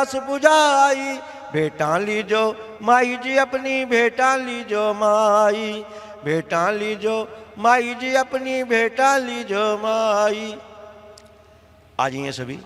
प्यास बुझाई। भेटा लीजो माई जी अपनी, भेटा लीजो माई, भेटा लीजो माई जी अपनी, भेटा लीजो माई। आ जाइए सभी।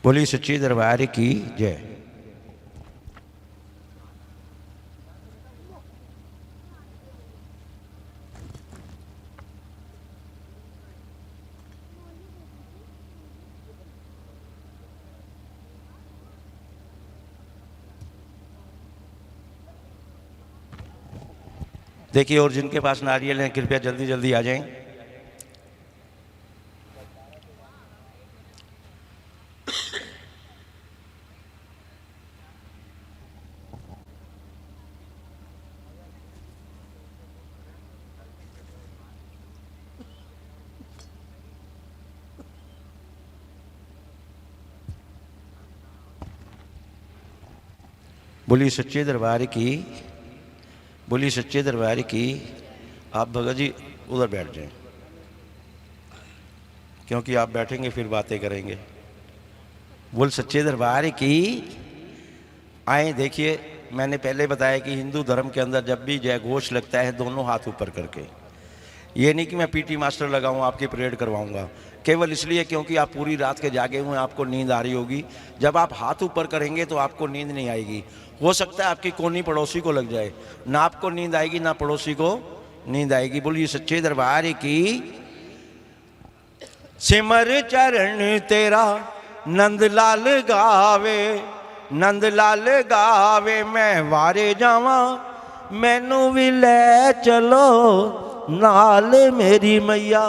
बोली सच्ची दरबार की जय। देखिए, और जिनके पास नारियल हैं कृपया जल्दी जल्दी आ जाएं। बोली सच्चे दरबार की, बोली सच्चे दरबार की। आप भगत जी उधर बैठ जाएं, क्योंकि आप बैठेंगे फिर बातें करेंगे। बोल सच्चे दरबार की। आए देखिए, मैंने पहले बताया कि हिंदू धर्म के अंदर जब भी जय घोष लगता है दोनों हाथ ऊपर करके। ये नहीं कि मैं पीटी मास्टर लगाऊं आपकी परेड करवाऊंगा, केवल इसलिए क्योंकि आप पूरी रात के जागे हुए हैं, आपको नींद आ रही होगी। जब आप हाथ ऊपर करेंगे तो आपको नींद नहीं आएगी। हो सकता है आपकी कोनी पड़ोसी को लग जाए, ना आपको नींद आएगी ना पड़ोसी को नींद आएगी। बोलिए सच्चे दरबार की। सिमर चरण तेरा नंदलाल गावे, नंदलाल गावे। मैं वारे जावा मैनू भी ले चलो नाल मेरी मैया,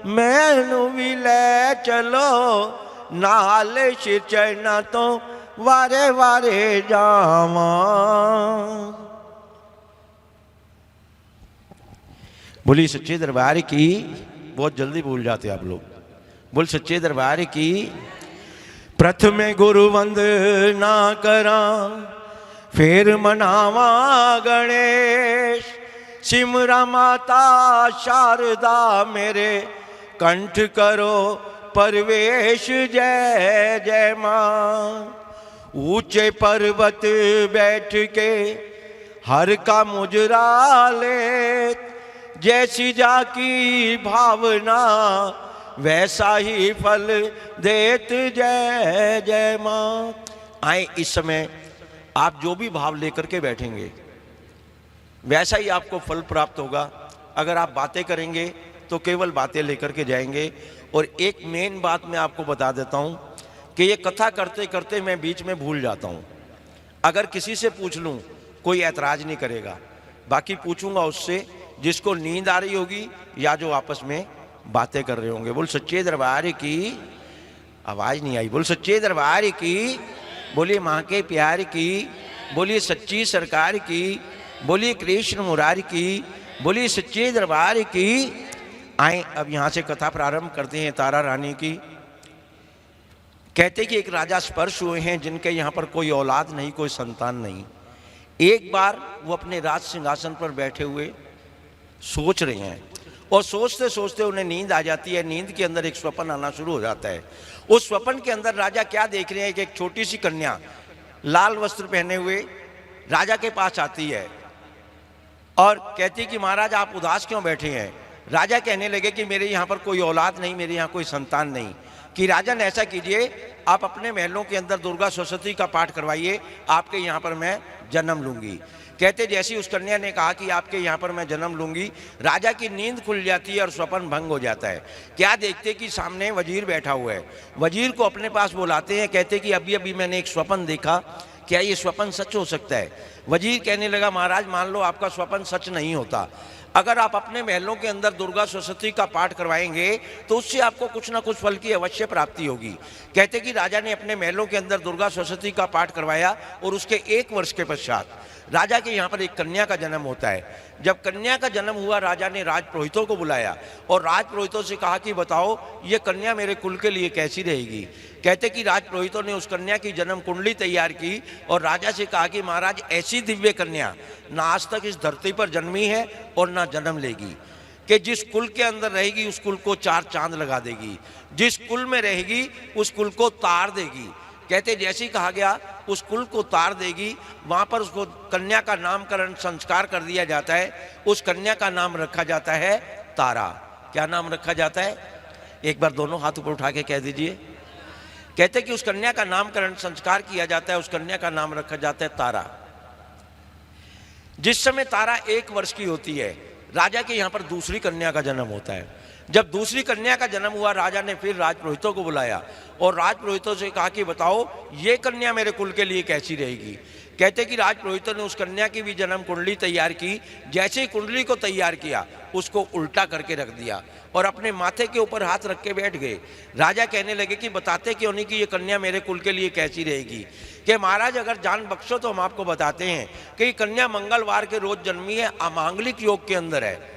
मैनू भी ले चलो नाल। सिर चढ़ना तो वारे वारे जावा। बोली सच्चे दरबार की। बहुत जल्दी भूल जाते आप लोग। बोल सच्चे दरबार की। प्रथमे गुरु वंदना करा, फिर मनावा गणेश। सिमरा माता शारदा मेरे, कंठ करो परवेश जय जय माँ। ऊंचे पर्वत बैठ के हर का मुजरा ले, जैसी जाकी भावना वैसा ही फल देत जय जय माँ। आए इस समय आप जो भी भाव लेकर के बैठेंगे वैसा ही आपको फल प्राप्त होगा। अगर आप बातें करेंगे तो केवल बातें लेकर के जाएंगे। और एक मेन बात मैं आपको बता देता हूँ कि ये कथा करते करते मैं बीच में भूल जाता हूँ। अगर किसी से पूछ लूँ कोई ऐतराज नहीं करेगा, बाकी पूछूंगा उससे जिसको नींद आ रही होगी या जो आपस में बातें कर रहे होंगे। बोल सच्चे दरबार की। आवाज नहीं आई। बोल सच्चे दरबार की। बोलिए माँ के प्यार की। बोलिए सच्ची सरकार की। बोलिए कृष्ण मुरारी की। बोलिए सच्चे दरबार की। आए अब यहां से कथा प्रारंभ करते हैं तारा रानी की। कहते कि एक राजा स्पर्श हुए हैं जिनके यहाँ पर कोई औलाद नहीं, कोई संतान नहीं। एक बार वो अपने राज सिंहासन पर बैठे हुए सोच रहे हैं और सोचते सोचते उन्हें नींद आ जाती है। नींद के अंदर एक स्वप्न आना शुरू हो जाता है। उस स्वप्न के अंदर राजा क्या देख रहे हैं कि एक छोटी सी कन्या लाल वस्त्र पहने हुए राजा के पास आती है और कहती कि महाराज आप उदास क्यों बैठे हैं। राजा कहने लगे कि मेरे यहाँ पर कोई औलाद नहीं, मेरे यहाँ कोई संतान नहीं। कि राजन ऐसा कीजिए, आप अपने महलों के अंदर दुर्गा सरस्वती का पाठ करवाइए, आपके यहाँ पर मैं जन्म लूंगी। कहते जैसी उस कन्या ने कहा कि आपके यहाँ पर मैं जन्म लूंगी, राजा की नींद खुल जाती है और स्वप्न भंग हो जाता है। क्या देखते कि सामने वजीर बैठा हुआ है। वजीर को अपने पास बुलाते हैं, कहते कि अभी अभी मैंने एक स्वप्न देखा, क्या ये स्वप्न सच हो सकता है। वजीर कहने लगा, महाराज मान लो आपका स्वप्न सच नहीं होता, अगर आप अपने महलों के अंदर दुर्गा सप्तशती का पाठ करवाएंगे तो उससे आपको कुछ ना कुछ फल की अवश्य प्राप्ति होगी। कहते कि राजा ने अपने महलों के अंदर दुर्गा सप्तशती का पाठ करवाया और उसके 1 वर्ष के पश्चात राजा के यहाँ पर एक कन्या का जन्म होता है। जब कन्या का जन्म हुआ, राजा ने राजपुरोहितों को बुलाया और राजपुरोहितों से कहा कि बताओ ये कन्या मेरे कुल के लिए कैसी रहेगी। कहते कि राजपुरोहितों ने उस कन्या की जन्म कुंडली तैयार की और राजा से कहा कि महाराज ऐसी दिव्य कन्या ना आज तक इस धरती पर जन्मी है और ना जन्म लेगी, कि जिस कुल के अंदर रहेगी उस कुल को 4 चांद लगा देगी, जिस कुल में रहेगी उस कुल को तार देगी। कहते जैसे ही कहा गया उस कुल को तार देगी, वहाँ पर उसको कन्या का नामकरण संस्कार कर दिया जाता है। उस कन्या का नाम रखा जाता है तारा। क्या नाम रखा जाता है? एक बार दोनों हाथ ऊपर उठा के कह दीजिए। कहते कि उस कन्या का नामकरण संस्कार किया जाता है, उस कन्या का नाम रखा जाता है तारा। जिस समय तारा 1 वर्ष की होती है, राजा के यहाँ पर दूसरी कन्या का जन्म होता है। जब दूसरी कन्या का जन्म हुआ, राजा ने फिर राजपुरोहितों को बुलाया और राजपुरोहितों से कहा कि बताओ ये कन्या मेरे कुल के लिए कैसी रहेगी। कहते कि राजपुरोहितों ने उस कन्या की भी जन्म कुंडली तैयार की। जैसे ही कुंडली को तैयार किया उसको उल्टा करके रख दिया और अपने माथे के ऊपर हाथ रख के बैठ गए। राजा कहने लगे कि बताते क्यों नहीं कि ये कन्या मेरे कुल के लिए कैसी रहेगी। कि महाराज अगर जान बख्शो तो हम आपको बताते हैं कि ये कन्या मंगलवार के रोज जन्मी है, अमांगलिक योग के अंदर है,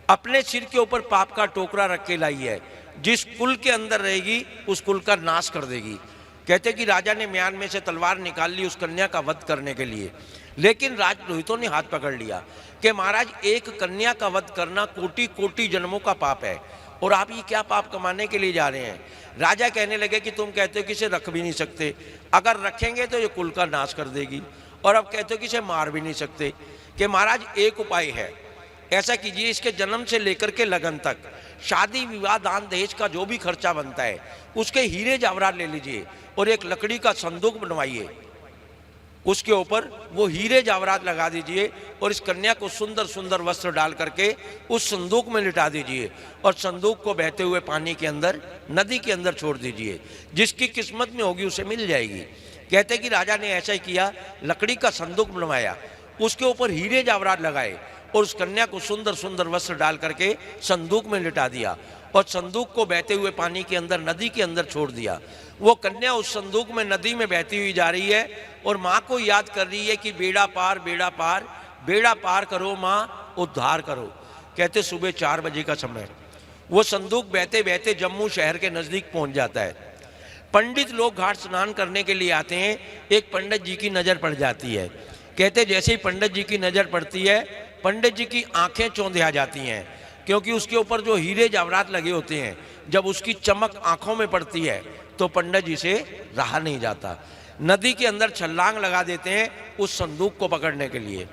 अपने सिर के ऊपर पाप का टोकरा रख के लाई है, जिस कुल के अंदर रहेगी उस कुल का नाश कर देगी। कहते कि राजा ने म्यान में से तलवार निकाल ली उस कन्या का वध करने के लिए, लेकिन राजपुरोहितों ने हाथ पकड़ लिया कि महाराज एक कन्या का वध करना कोटि कोटि जन्मों का पाप है और आप ये क्या पाप कमाने के लिए जा रहे हैं। राजा कहने लगे कि तुम कहते हो कि इसे रख भी नहीं सकते, अगर रखेंगे तो ये कुल का नाश कर देगी, और अब कहते हो कि इसे मार भी नहीं सकते। कि महाराज एक उपाय है, ऐसा कीजिए इसके जन्म से लेकर के लगन तक शादी विवाह दान दहेज का जो भी खर्चा बनता है उसके हीरे जवाहरात ले लीजिए और एक लकड़ी का संदूक बनवाइए, उसके ऊपर वो हीरे जवाहरात लगा दीजिए और इस कन्या को सुंदर सुंदर वस्त्र डाल करके उस संदूक में लिटा दीजिए और संदूक को बहते हुए पानी के अंदर नदी के अंदर छोड़ दीजिए। जिसकी किस्मत में होगी उसे मिल जाएगी। कहते कि राजा ने ऐसा ही किया, लकड़ी का संदूक बनवाया, उसके ऊपर हीरे जवाहरात लगाए और उस कन्या को सुंदर सुंदर वस्त्र डाल करके संदूक में लिटा दिया और संदूक को बहते हुए पानी के अंदर नदी के अंदर छोड़ दिया। वो कन्या उस संदूक में नदी में बहती हुई जा रही है और माँ को याद कर रही है कि बेड़ा पार बेड़ा पार, बेड़ा पार करो माँ उद्धार करो। कहते सुबह 4 बजे का समय वो संदूक बहते बहते जम्मू शहर के नज़दीक पहुंच जाता है। पंडित लोग घाट स्नान करने के लिए आते हैं। एक पंडित जी की नज़र पड़ जाती है। कहते जैसे ही पंडित जी की नज़र पड़ती है, पंडित जी की आंखें चौंधिया जाती हैं, क्योंकि उसके ऊपर जो हीरे जवाहरात लगे होते हैं, जब उसकी चमक आंखों में पड़ती है तो पंडित जी से रहा नहीं जाता। नदी के अंदर छलांग लगा देते हैं उस संदूक को पकड़ने के लिए,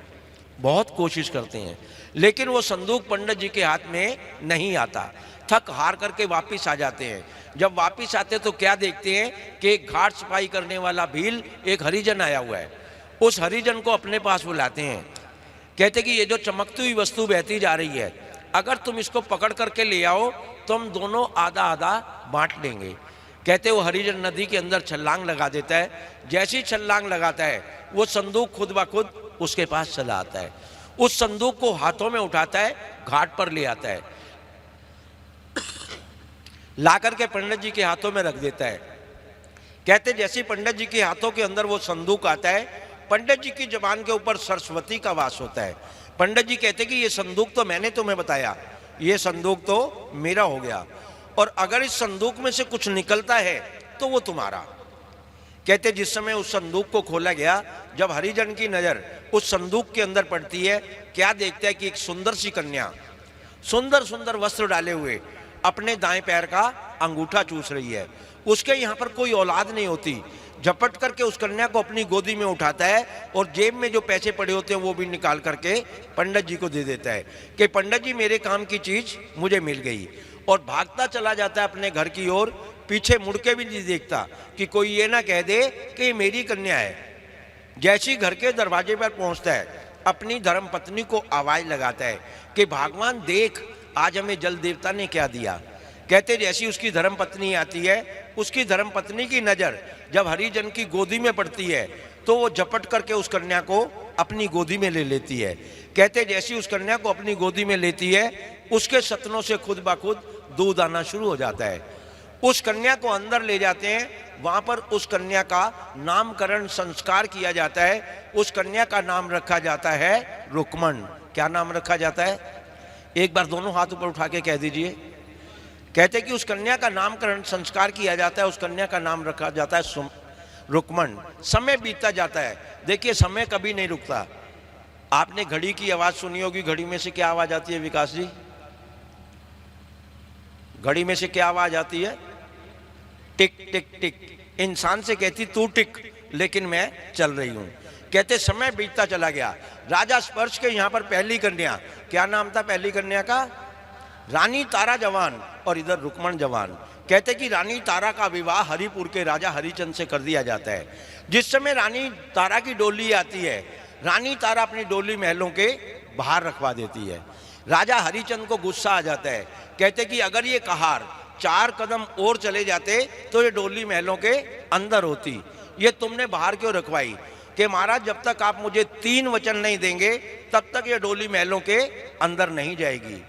बहुत कोशिश करते हैं, लेकिन वो संदूक पंडित जी के हाथ में नहीं आता। थक हार करके वापिस आ जाते हैं। जब वापिस आते तो क्या देखते हैं कि एक घाट सफाई करने वाला भील एक हरिजन आया हुआ है। उस हरिजन को अपने पास बुलाते हैं। कहते कि ये जो चमकती हुई वस्तु बहती जा रही है, अगर तुम इसको पकड़ करके ले आओ तो हम दोनों आधा आधा बांट लेंगे। कहते वो हरिजन नदी के अंदर छलांग लगा देता है। जैसी छलांग लगाता है वो संदूक खुद ब खुद उसके पास चला आता है। उस संदूक को हाथों में उठाता है, घाट पर ले आता है, ला करके पंडित जी के हाथों में रख देता है। कहते जैसे पंडित जी के हाथों के अंदर वो संदूक आता है, पंडित जी की जबान के ऊपर सरस्वती का वास होता है। पंडित जी कहते कि ये संदूक तो मैंने तुम्हें बताया, ये संदूक तो मेरा हो गया, और अगर इस संदूक में से कुछ निकलता है तो वो तुम्हारा। कहते जिस समय उस संदूक को खोला गया, जब हरिजन की नज़र उस संदूक के अंदर पड़ती है, क्या देखता है कि एक सुंदर सी कन्या सुंदर सुंदर वस्त्र डाले हुए अपने दाएं पैर का अंगूठा चूस रही है। उसके यहाँ पर कोई औलाद नहीं होती। झपट करके उस कन्या को अपनी गोदी में उठाता है और जेब में जो पैसे पड़े होते हैं वो भी निकाल करके पंडित जी को दे देता है कि पंडित जी मेरे काम की चीज़ मुझे मिल गई, और भागता चला जाता है अपने घर की ओर। पीछे मुड़ के भी नहीं देखता कि कोई ये ना कह दे कि ये मेरी कन्या है। जैसे ही घर के दरवाजे पर पहुंचता है, अपनी धर्मपत्नी को आवाज लगाता है कि भगवान देख आज हमें जल देवता ने क्या दिया। कहते जैसी उसकी धर्मपत्नी आती है, उसकी धर्मपत्नी की नजर जब हरिजन की गोदी में पड़ती है तो वो झपट करके उस कन्या को अपनी गोदी में ले लेती है। कहते जैसी उस कन्या को अपनी गोदी में लेती है, उसके सतनों से खुद ब खुद दूध आना शुरू हो जाता है। उस कन्या को अंदर ले जाते हैं, वहां पर उस कन्या का नामकरण संस्कार किया जाता है। उस कन्या का नाम रखा जाता है रुक्मण। क्या नाम रखा जाता है? एक बार दोनों हाथ ऊपर उठा के कह दीजिए। कहते कि उस कन्या का नामकरण संस्कार किया जाता है, उस कन्या का नाम रखा जाता है रुक्मण। समय बीतता जाता है। देखिए समय कभी नहीं रुकता। आपने घड़ी की आवाज सुनी होगी, घड़ी में से क्या आवाज आती है विकास जी? घड़ी में से क्या आवाज आती है? टिक टिक टिक। इंसान से कहती तू टिक, लेकिन मैं चल रही हूं। कहते समय बीतता चला गया। राजा स्पर्श के यहां पर पहली कन्या, क्या नाम था पहली कन्या का? रानी तारा जवान और इधर रुक्मण जवान। कहते कि रानी तारा का विवाह हरिपुर के राजा हरिचंद से कर दिया जाता है। जिस समय रानी तारा की डोली आती है, रानी तारा अपनी डोली महलों के बाहर रखवा देती है। राजा हरिचंद को गुस्सा आ जाता है। कहते कि अगर ये कहार 4 कदम और चले जाते तो ये डोली महलों के अंदर होती, ये तुमने बाहर क्यों रखवाई? कि महाराज जब तक आप मुझे 3 वचन नहीं देंगे तब तक ये डोली महलों के अंदर नहीं जाएगी।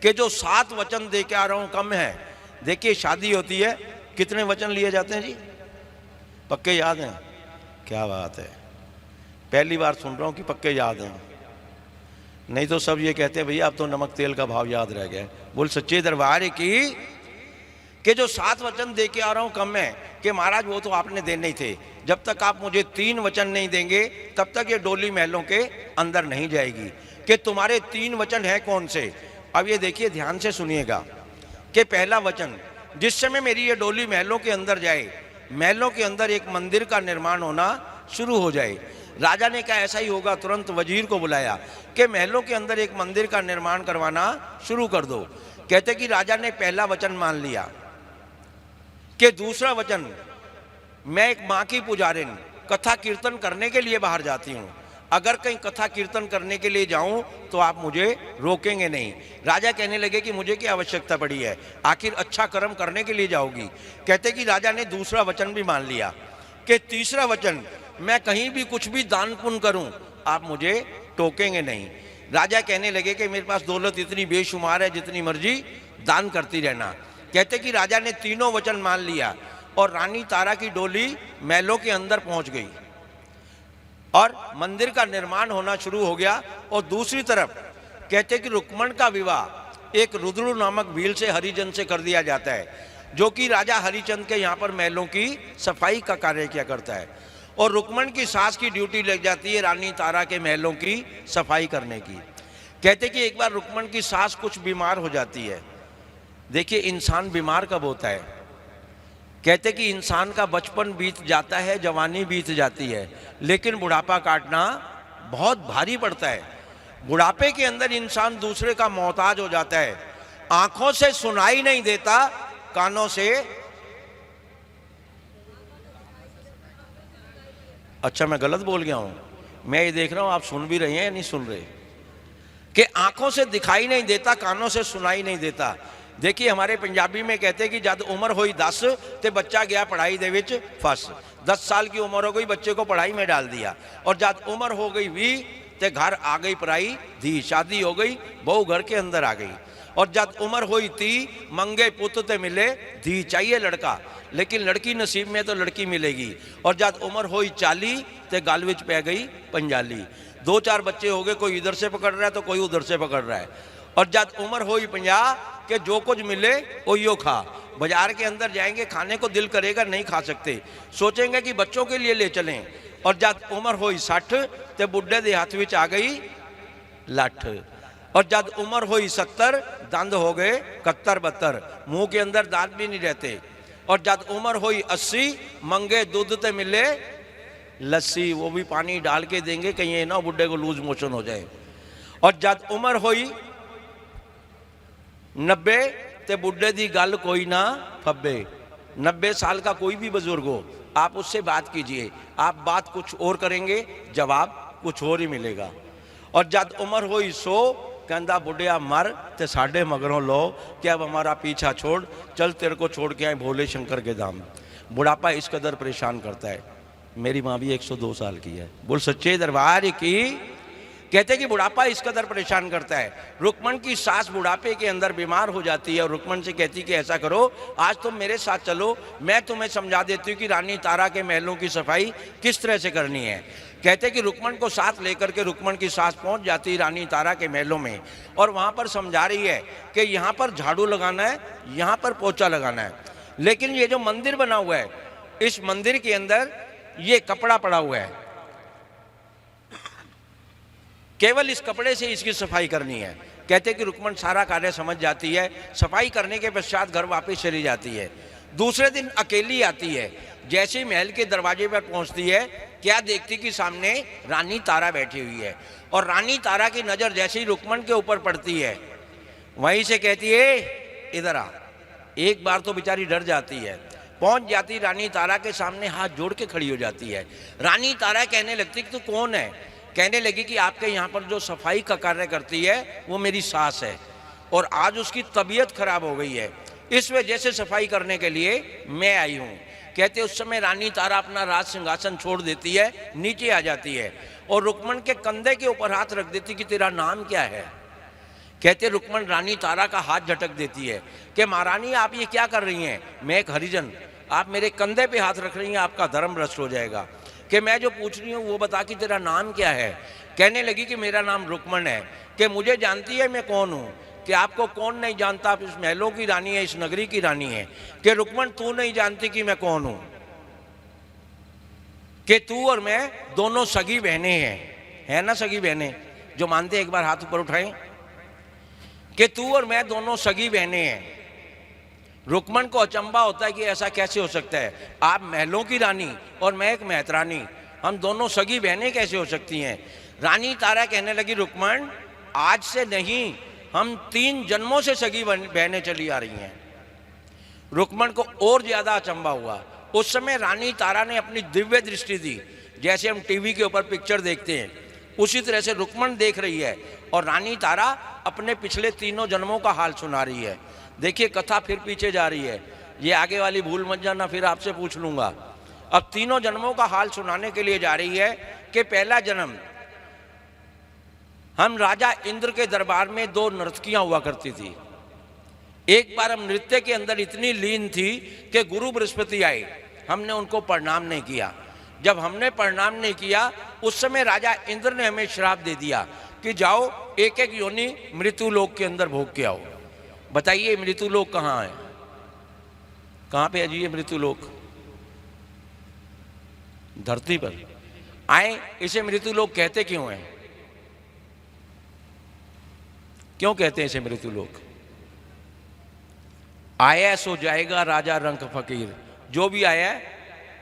कि जो 7 वचन दे के आ रहा हूं कम है। देखिए शादी होती है, कितने वचन लिए जाते हैं जी? पक्के याद हैं? क्या बात है, पहली बार सुन रहा हूं कि पक्के याद हैं। नहीं तो सब ये कहते हैं भैया अब तो नमक तेल का भाव याद रह गया। बोल सच्चे दरबार की कि जो 7 वचन दे के आ रहा हूं कम है। कि महाराज वो तो आपने देने ही थे, जब तक आप मुझे 3 वचन नहीं देंगे तब तक ये डोली महलों के अंदर नहीं जाएगी। कि तुम्हारे 3 वचन है कौन से? अब ये देखिए ध्यान से सुनिएगा। कि पहला वचन, जिस समय मेरी ये डोली महलों के अंदर जाए, महलों के अंदर एक मंदिर का निर्माण होना शुरू हो जाए। राजा ने कहा ऐसा ही होगा। तुरंत वजीर को बुलाया कि महलों के अंदर एक मंदिर का निर्माण करवाना शुरू कर दो। कहते कि राजा ने पहला वचन मान लिया। कि दूसरा वचन, मैं एक माँ की पुजारिन कथा कीर्तन करने के लिए बाहर जाती हूँ, अगर कहीं कथा कीर्तन करने के लिए जाऊं तो आप मुझे रोकेंगे नहीं। राजा कहने लगे कि मुझे क्या आवश्यकता पड़ी है, आखिर अच्छा कर्म करने के लिए जाओगी। कहते कि राजा ने दूसरा वचन भी मान लिया। कि तीसरा वचन, मैं कहीं भी कुछ भी दान पुण्य करूं आप मुझे टोकेंगे नहीं। राजा कहने लगे कि मेरे पास दौलत इतनी बेशुमार है, जितनी मर्जी दान करती रहना। कहते कि राजा ने तीनों वचन मान लिया और रानी तारा की डोली महलों के अंदर पहुंच गई और मंदिर का निर्माण होना शुरू हो गया। और दूसरी तरफ कहते कि रुक्मण का विवाह एक रुद्र नामक भील से हरिजन से कर दिया जाता है, जो कि राजा हरिचंद के यहाँ पर महलों की सफाई का कार्य किया करता है। और रुक्मण की सास की ड्यूटी लग जाती है रानी तारा के महलों की सफाई करने की। कहते कि एक बार रुक्मण की सास कुछ बीमार हो जाती है। देखिए इंसान बीमार कब होता है? कहते कि इंसान का बचपन बीत जाता है, जवानी बीत जाती है, लेकिन बुढ़ापा काटना बहुत भारी पड़ता है। बुढ़ापे के अंदर इंसान दूसरे का मोहताज हो जाता है। आंखों से सुनाई नहीं देता, कानों से, अच्छा मैं गलत बोल गया हूं, मैं ये देख रहा हूं आप सुन भी रहे हैं या नहीं सुन रहे। कि आंखों से दिखाई नहीं देता, कानों से सुनाई नहीं देता। देखिए हमारे पंजाबी में कहते हैं कि जब उम्र हुई 10 तो बच्चा गया पढ़ाई दे विच फस। 10 साल की उम्र हो गई, बच्चे को पढ़ाई में डाल दिया। और जब उम्र हो गई 20 तो घर आ गई पराई धी, शादी हो गई, बहू घर के अंदर आ गई। और जब उम्र हुई 30 मंगे पुत ते मिले धी, चाहिए लड़का, लेकिन लड़की नसीब में तो लड़की मिलेगी। और जब उम्र हुई 40 तो गाल विच पै गई पंजाली। 2-4 बच्चे हो गए, कोई इधर से पकड़ रहा है तो कोई उधर से पकड़ रहा है। और जब उम्र हुई 50 कि जो कुछ मिले वो खा। बाजार के अंदर जाएंगे, खाने को दिल करेगा, नहीं खा सकते, सोचेंगे कि बच्चों के लिए ले चलें। और जब उम्र हुई 60 तो बुढ़े दे हाथ विच आ गई लठ। और जब उम्र हुई 70 दंद हो गए 71-72, मुंह के अंदर दांत भी नहीं रहते। और जब उम्र हुई 80 मंगे दूध ते मिले लस्सी, वो भी पानी डाल के देंगे कहीं ये ना बुढ़े को लूज मोशन हो जाए। और जब उम्र हुई 90 ते बुढ़े दी गल कोई ना फब्बे। 90 साल का कोई भी बुजुर्ग हो, आप उससे बात कीजिए, आप बात कुछ और करेंगे, जवाब कुछ और ही मिलेगा। और जब उम्र हुई सो कहता बुढ़िया मर ते साढ़े मगरों लो कि अब हमारा पीछा छोड़, चल तेरे को छोड़ के आए भोले शंकर के धाम। बुढ़ापा इस कदर परेशान करता है। मेरी माँ भी 102 साल की है। बोल सच्चे दरबार की। कहते कि बुढ़ापा इस कदर परेशान करता है। रुक्मण की सास बुढ़ापे के अंदर बीमार हो जाती है और रुक्मण से कहती कि ऐसा करो, आज तुम मेरे साथ चलो, मैं तुम्हें समझा देती हूँ कि रानी तारा के महलों की सफाई किस तरह से करनी है। कहते कि रुक्मण को साथ लेकर के रुक्मण की सास पहुंच जाती रानी तारा के महलों में और वहां पर समझा रही है कि यहाँ पर झाड़ू लगाना है, यहाँ पर पोछा लगाना है, लेकिन ये जो मंदिर बना हुआ है, इस मंदिर के अंदर ये कपड़ा पड़ा हुआ है, केवल इस कपड़े से इसकी सफाई करनी है। कहते कि रुक्मण सारा कार्य समझ जाती है। सफाई करने के पश्चात घर वापस चली जाती है। दूसरे दिन अकेली आती है। जैसे ही महल के दरवाजे पर पहुंचती है, क्या देखती कि सामने रानी तारा बैठी हुई है और रानी तारा की नजर जैसे ही रुक्मण के ऊपर पड़ती है, वहीं से कहती है इधर आ। एक बार तो बेचारी डर जाती है, पहुंच जाती रानी तारा के सामने, हाथ जोड़ के खड़ी हो जाती है। रानी तारा कहने लगती कि तू कौन है। कहने लगी कि आपके यहाँ पर जो सफाई का कार्य करती है वो मेरी सास है और आज उसकी तबीयत खराब हो गई है, इस वजह से सफाई करने के लिए मैं आई हूँ। कहते उस समय रानी तारा अपना राज सिंहासन छोड़ देती है, नीचे आ जाती है और रुक्मण के कंधे के ऊपर हाथ रख देती कि तेरा नाम क्या है। कहते रुक्मण रानी तारा का हाथ झटक देती है कि महारानी आप ये क्या कर रही हैं, मैं एक हरिजन, आप मेरे कंधे पे हाथ रख रही हैं, आपका धर्म भ्रष्ट हो जाएगा। कि मैं जो पूछ रही हूँ वो बता कि तेरा नाम क्या है। कहने लगी कि मेरा नाम रुक्मण है। कि मुझे जानती है मैं कौन हूँ। कि आपको कौन नहीं जानता, आप इस महलों की रानी है, इस नगरी की रानी है। कि रुक्मण तू नहीं जानती कि मैं कौन हूँ, कि तू और मैं दोनों सगी बहनें हैं, है ना सगी बहनें, जो मानते एक बार हाथ ऊपर उठाएं। कि तू और मैं दोनों सगी बहनें हैं। रुक्मण को अचंबा होता है कि ऐसा कैसे हो सकता है, आप महलों की रानी और मैं एक मेहतरानी, हम दोनों सगी बहनें कैसे हो सकती हैं। रानी तारा कहने लगी रुक्मण आज से नहीं, हम 3 जन्मों से सगी बहनें चली आ रही हैं। रुक्मण को और ज्यादा अचंबा हुआ। उस समय रानी तारा ने अपनी दिव्य दृष्टि दी, जैसे हम टीवी के ऊपर पिक्चर देखते हैं उसी तरह से रुक्मण देख रही है और रानी तारा अपने पिछले 3 जन्मों का हाल सुना रही है। देखिए कथा फिर पीछे जा रही है, ये आगे वाली भूल मत जाना, फिर आपसे पूछ लूंगा। अब 3 जन्मों का हाल सुनाने के लिए जा रही है कि पहला जन्म हम राजा इंद्र के दरबार में 2 नर्तकियां हुआ करती थी। एक बार हम नृत्य के अंदर इतनी लीन थी कि गुरु बृहस्पति आए, हमने उनको प्रणाम नहीं किया। जब हमने प्रणाम नहीं किया उस समय राजा इंद्र ने हमें श्राप दे दिया कि जाओ एक एक योनि मृत्युलोक के अंदर भोग के आओ। बताइए मृत्युलोक कहाँ है, कहाँ पे है जी ये मृत्युलोक? धरती पर आए। इसे मृत्युलोक कहते क्यों हैं, क्यों कहते हैं इसे मृत्युलोक? आया सो जाएगा राजा रंक फकीर, जो भी आया है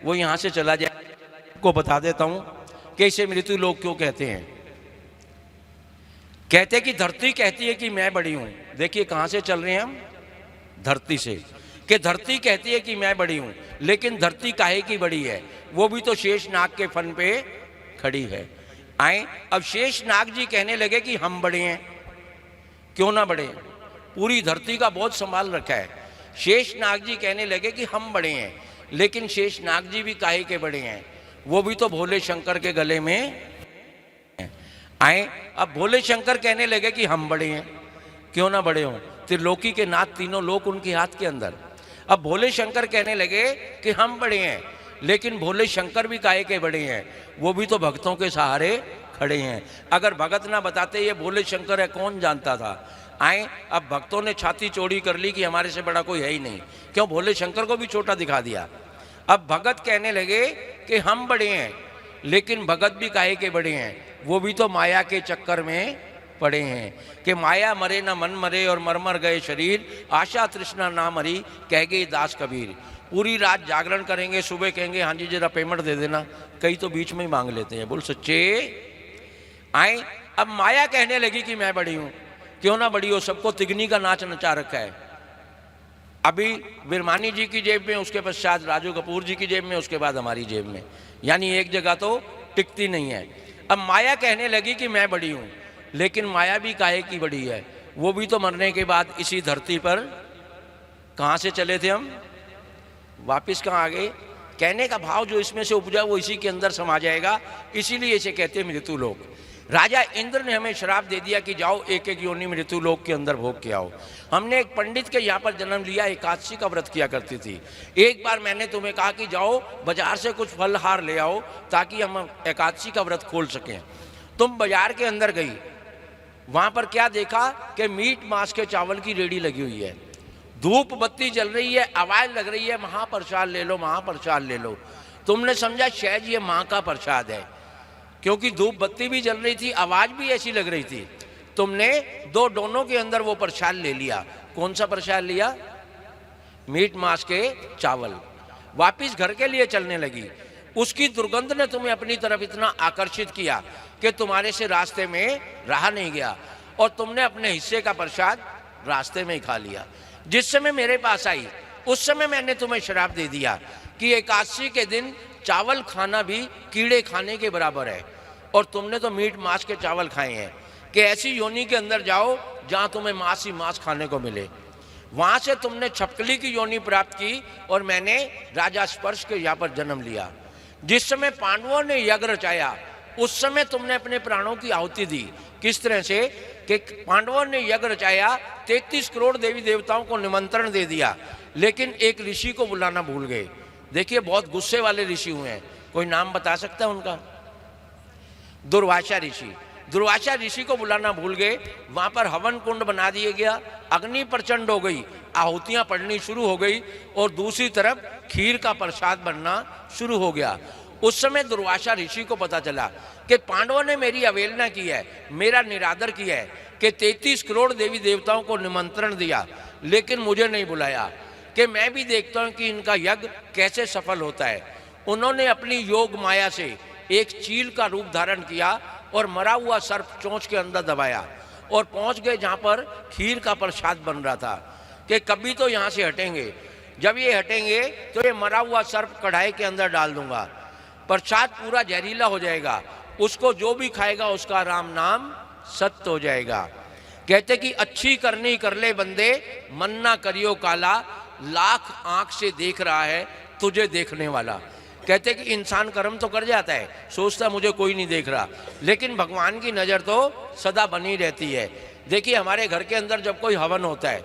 वो यहां से चला जाए। को बता देता हूं कि इसे मृत्युलोक क्यों कहते हैं। कहते कि धरती कहती है कि मैं बड़ी हूं। देखिए कहां से चल रहे हैं हम, धरती से। कि धरती कहती है कि मैं बड़ी हूं, लेकिन धरती काहे की बड़ी है, वो भी तो शेष नाग के फन पे खड़ी है। आए अब शेष नाग जी कहने लगे कि हम बड़े हैं, क्यों ना बड़े, पूरी धरती का बहुत संभाल रखा है। शेष नाग जी कहने लगे कि हम बड़े हैं, लेकिन शेष नाग जी भी काहे के बड़े हैं, वो भी तो भोले शंकर के गले में आए। अब भोले शंकर कहने लगे कि हम बड़े हैं, क्यों ना बड़े हों, त्रिलोकी के नाथ 3 लोक उनके हाथ के अंदर। अब भोले शंकर कहने लगे कि हम बड़े हैं, लेकिन भोले शंकर भी काहे के बड़े हैं, वो भी तो भक्तों के सहारे खड़े हैं। अगर भगत ना बताते ये भोले शंकर है कौन जानता था। आए अब भक्तों ने छाती चौड़ी कर ली कि हमारे से बड़ा कोई है ही नहीं, क्यों भोले शंकर को भी छोटा दिखा दिया। अब भगत कहने लगे कि हम बड़े हैं, लेकिन भगत भी काहे के बड़े हैं, वो भी तो माया के चक्कर में पड़े हैं। कि माया मरे ना मन मरे और मर मर गए शरीर, आशा तृष्णा ना मरी कह गई दास कबीर। पूरी रात जागरण करेंगे, सुबह कहेंगे हाँ जी जरा पेमेंट दे देना, कई तो बीच में ही मांग लेते हैं। बोल सच्चे आए। अब माया कहने लगी कि मैं बड़ी हूं, क्यों ना बड़ी हो, सबको तिगनी का नाच नचा रखा है। अभी बिरमानी जी की जेब में, उसके पश्चात राजू कपूर जी की जेब में, उसके बाद हमारी जेब में, यानी एक जगह तो टिकती नहीं है। अब माया कहने लगी कि मैं बड़ी हूं, लेकिन माया भी काहे की बड़ी है, वो भी तो मरने के बाद इसी धरती पर कहाँ से चले थे हम, वापिस कहाँ आ गए। कहने का भाव जो इसमें से उपजा वो इसी के अंदर समा जाएगा, इसीलिए इसे कहते हैं मृत्यु लोक। राजा इंद्र ने हमें श्राप दे दिया कि जाओ एक एक योनि मृत्यु लोक के अंदर भोग के आओ। हमने एक पंडित के यहाँ पर जन्म लिया, एकादशी का व्रत किया करती थी। एक बार मैंने तुम्हें कहा कि जाओ बाजार से कुछ फलहार ले आओ ताकि हम एकादशी का व्रत खोल सकें। तुम बाजार के अंदर गई, वहाँ पर क्या देखा कि मीट मांस के चावल की रेडी लगी हुई है, धूप बत्ती जल रही है, आवाज लग रही है महाप्रसाद ले लो, महाप्रसाद ले लो। तुमने समझा शायद ये माँ का प्रसाद है, क्योंकि धूप बत्ती भी जल रही थी, आवाज भी ऐसी लग रही थी। तुमने दो डोनों के अंदर वो प्रसाद ले लिया। कौन सा प्रसाद लिया? मीट मांस के चावल। वापिस घर के लिए चलने लगी। उसकी दुर्गंध ने तुम्हें अपनी तरफ इतना आकर्षित किया कि तुम्हारे से रास्ते में रहा नहीं गया और तुमने अपने हिस्से का प्रसाद रास्ते में ही खा लिया। जिस समय मेरे पास आई उस समय मैंने तुम्हें श्राप दे दिया कि एकादशी के दिन चावल खाना भी कीड़े खाने के बराबर है, और तुमने तो मीट मांस के चावल खाए हैं कि ऐसी योनि के अंदर जाओ जहां तुम्हें मांस ही मांस खाने को मिले। वहां से तुमने छपकली की योनि प्राप्त की और मैंने राजा स्पर्श के यहाँ पर जन्म लिया। जिस समय पांडवों ने यज्ञ रचाया उस समय तुमने अपने प्राणों की आहुति दी। किस तरह से कि पांडवों ने यज्ञ रचाया, 33 करोड़ देवी देवताओं को निमंत्रण दे दिया, लेकिन एक ऋषि को बुलाना भूल गए। देखिए बहुत गुस्से वाले ऋषि हुए हैं, कोई नाम बता सकता है उनका? दुर्वासा ऋषि। दुर्वासा ऋषि को बुलाना भूल गए। वहां पर हवन कुंड बना दिया गया, अग्नि प्रचंड हो गई, आहुतियां पड़नी शुरू हो गई और दूसरी तरफ खीर का प्रसाद बनना शुरू हो गया। उस समय दुर्वासा ऋषि को पता चला कि पांडवों ने मेरी अवहेलना की है, मेरा निरादर किया है कि 33 करोड़ देवी देवताओं को निमंत्रण दिया लेकिन मुझे नहीं बुलाया, कि मैं भी देखता हूं कि इनका यज्ञ कैसे सफल होता है। उन्होंने अपनी योग माया से एक चील का रूप धारण किया और मरा हुआ सर्प चोंच के अंदर दबाया और पहुंच गए जहां पर खीर का प्रसाद बन रहा था कि कभी तो यहाँ से हटेंगे, जब ये हटेंगे तो ये मरा हुआ सर्प कढ़ाई के अंदर डाल दूंगा, प्रसाद पूरा जहरीला हो जाएगा, उसको जो भी खाएगा उसका राम नाम सत्य हो जाएगा। कहते कि अच्छी करनी कर ले बंदे, मन ना करियो काला, लाख आंख से देख रहा है तुझे देखने वाला। कहते कि इंसान कर्म तो कर जाता है, सोचता मुझे कोई नहीं देख रहा, लेकिन भगवान की नज़र तो सदा बनी रहती है। देखिए हमारे घर के अंदर जब कोई हवन होता है,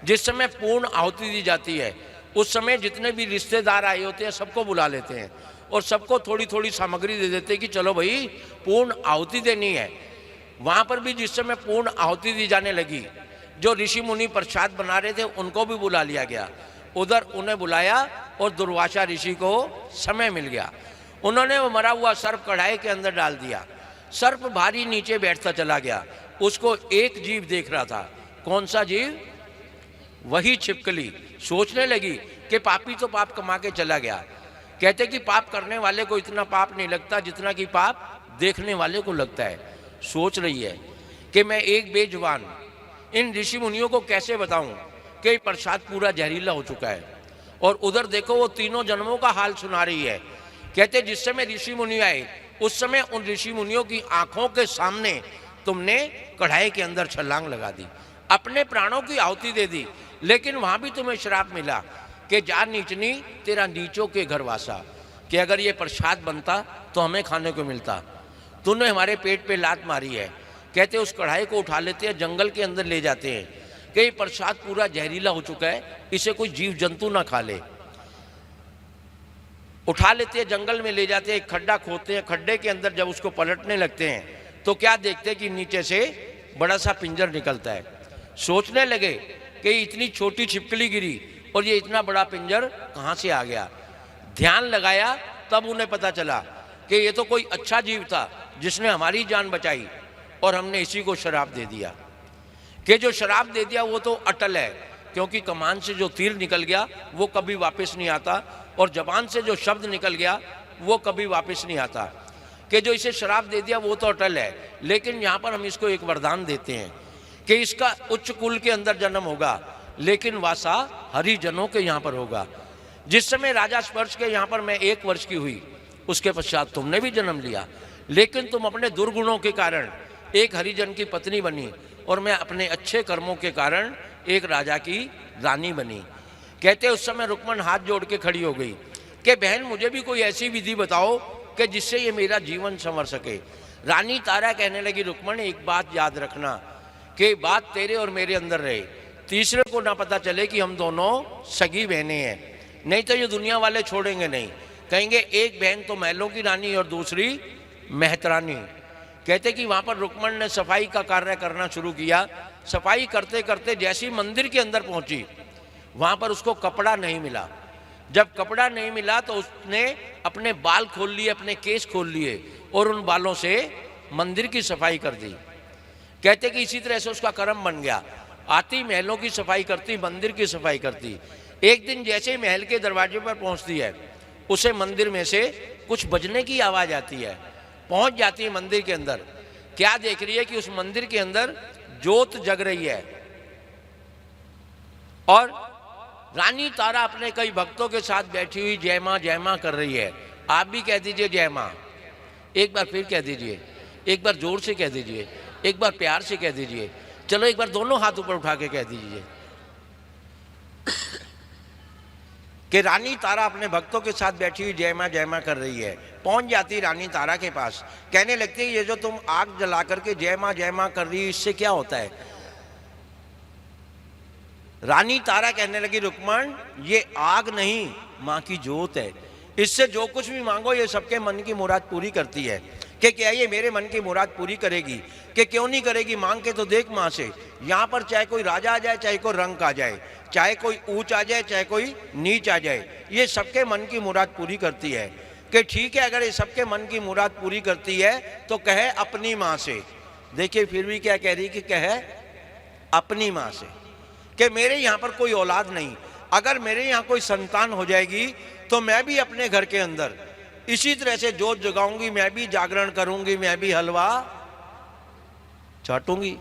जिस समय पूर्ण आहुति दी जाती है, उस समय जितने भी रिश्तेदार आए होते हैं सबको बुला लेते हैं और सबको थोड़ी थोड़ी सामग्री दे देते हैं कि चलो भाई पूर्ण आहुति देनी है। वहाँ पर भी जिस समय पूर्ण आहुति दी जाने लगी, जो ऋषि मुनि प्रसाद बना रहे थे उनको भी बुला लिया गया। उधर उन्हें बुलाया और दुर्वासा ऋषि को समय मिल गया। उन्होंने वो मरा हुआ सर्प कढ़ाई के अंदर डाल दिया। सर्प भारी नीचे बैठता चला गया। उसको एक जीव देख रहा था। कौन सा जीव? वही छिपकली। सोचने लगी कि पापी तो पाप कमा के चला गया। कहते कि पाप करने वाले को इतना पाप नहीं लगता जितना कि पाप देखने वाले को लगता है। सोच रही है कि मैं एक बेजुबान इन ऋषि मुनियों को कैसे बताऊं कि प्रसाद पूरा जहरीला हो चुका है। और उधर देखो वो तीनों जन्मों का हाल सुना रही है। कहते जिस समय ऋषि मुनि आए उस समय उन ऋषि मुनियों की आंखों के सामने तुमने कढ़ाई के अंदर छलांग लगा दी, अपने प्राणों की आहुति दे दी, लेकिन वहां भी तुम्हें श्राप मिला कि जा नीचनी तेरा नीचों के घर वासा, कि अगर ये प्रसाद बनता तो हमें खाने को मिलता। तूने हमारे पेट पे लात मारी है। कहते उस कढ़ाई को उठा लेते हैं, जंगल के अंदर ले जाते हैं कि ये प्रसाद पूरा जहरीला हो चुका है, इसे कोई जीव जंतु ना खा ले। उठा लेते हैं, जंगल में ले जाते हैं, एक खड्डा खोदते हैं, खड्डे के अंदर जब उसको पलटने लगते हैं तो क्या देखते हैं कि नीचे से बड़ा सा पिंजर निकलता है। सोचने लगे कि इतनी छोटी छिपकली गिरी और ये इतना बड़ा पिंजर कहाँ से आ गया। ध्यान लगाया तब उन्हें पता चला कि ये तो कोई अच्छा जीव था जिसने हमारी जान बचाई और हमने इसी को शराब दे दिया। कि जो शराब दे दिया वो तो अटल है, क्योंकि कमान से जो तीर निकल गया वो कभी वापस नहीं आता और जबान से जो शब्द निकल गया वो कभी वापस नहीं आता। कि जो इसे शराब दे दिया वो तो अटल है, लेकिन यहाँ पर हम इसको एक वरदान देते हैं कि इसका उच्च कुल के अंदर जन्म होगा, लेकिन वासा हरिजनों के यहाँ पर होगा। जिस समय राजा स्पर्श के यहाँ पर मैं 1 वर्ष की हुई, उसके पश्चात तुमने भी जन्म लिया, लेकिन तुम अपने दुर्गुणों के कारण एक हरिजन की पत्नी बनी और मैं अपने अच्छे कर्मों के कारण एक राजा की रानी बनी। कहते उस समय रुक्मण हाथ जोड़ के खड़ी हो गई कि बहन मुझे भी कोई ऐसी विधि बताओ कि जिससे ये मेरा जीवन संवर सके। रानी तारा कहने लगी रुक्मण एक बात याद रखना कि बात तेरे और मेरे अंदर रहे, तीसरे को ना पता चले कि हम दोनों सगी बहनें हैं, नहीं तो ये दुनिया वाले छोड़ेंगे नहीं, कहेंगे एक बहन तो महलों की रानी और दूसरी मेहतरानी। कहते कि वहाँ पर रुक्मण ने सफाई का कार्य करना शुरू किया। सफाई करते करते जैसी मंदिर के अंदर पहुंची वहाँ पर उसको कपड़ा नहीं मिला। जब कपड़ा नहीं मिला तो उसने अपने बाल खोल लिए, अपने केस खोल लिए और उन बालों से मंदिर की सफाई कर दी। कहते कि इसी तरह से उसका कर्म बन गया, आती महलों की सफाई करती, मंदिर की सफाई करती। एक दिन जैसे ही महल के दरवाजे पर पहुंचती है उसे मंदिर में से कुछ बजने की आवाज़ आती है। पहुंच जाती है मंदिर के अंदर, क्या देख रही है कि उस मंदिर के अंदर जोत जग रही है और रानी तारा अपने कई भक्तों के साथ बैठी हुई जय मां कर रही है। आप भी कह दीजिए जय मां, एक बार फिर कह दीजिए, एक बार जोर से कह दीजिए, एक बार प्यार से कह दीजिए, चलो एक बार दोनों हाथ ऊपर उठा के कह दीजिए कि रानी तारा अपने भक्तों के साथ बैठी हुई जय मां कर रही है। पहुंच जाती रानी तारा के पास, कहने लगती है ये जो तुम आग जला करके जय मां कर रही हो इससे क्या होता है। रानी तारा कहने लगी रुक्मण ये आग नहीं माँ की जोत है, इससे जो कुछ भी मांगो ये सबके मन की मुराद पूरी करती है। कि क्या ये मेरे मन की मुराद पूरी करेगी? कि क्यों नहीं करेगी, मांग के तो देख माँ से। यहाँ पर चाहे कोई राजा आ जाए, चाहे कोई रंक आ जाए, चाहे कोई ऊंच आ जाए, चाहे कोई नीच आ जाए, ये सबके मन की मुराद पूरी करती है। कि ठीक है अगर ये सबके मन की मुराद पूरी करती है तो कहे अपनी माँ से। देखिए फिर भी क्या कह रही कि कहे अपनी माँ से, कि मेरे यहाँ पर कोई औलाद नहीं, अगर मेरे यहाँ कोई संतान हो जाएगी तो मैं भी अपने घर के अंदर इसी तरह से जोत जगाऊंगी, मैं भी जागरण करूंगी, मैं भी हलवा चाटूंगी।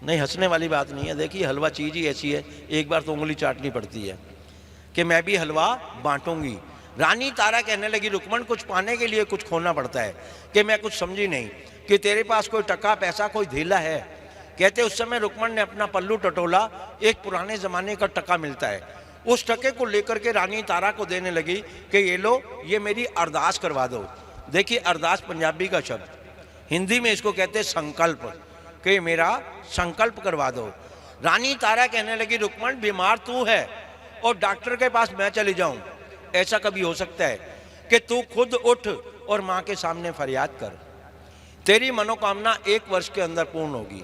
नहीं हंसने वाली बात नहीं है, देखिए हलवा चीज ही ऐसी है, एक बार तो उंगली चाटनी पड़ती है कि मैं भी हलवा बांटूंगी। रानी तारा कहने लगी रुक्मण कुछ पाने के लिए कुछ खोना पड़ता है। कि मैं कुछ समझी नहीं, कि तेरे पास कोई टका पैसा कोई धेला है? कहते उस समय रुक्मण ने अपना पल्लू टटोला, एक पुराने जमाने का टका मिलता है, उस टके को लेकर के रानी तारा को देने लगी कि ये लो ये मेरी अरदास करवा दो। देखिए अरदास पंजाबी का शब्द, हिंदी में इसको कहते हैं संकल्प, कि मेरा संकल्प करवा दो। रानी तारा कहने लगी रुक्मण बीमार तू है और डॉक्टर के पास मैं चली जाऊं, ऐसा कभी हो सकता है? कि तू खुद उठ और माँ के सामने फरियाद कर, तेरी मनोकामना 1 वर्ष के अंदर पूर्ण होगी।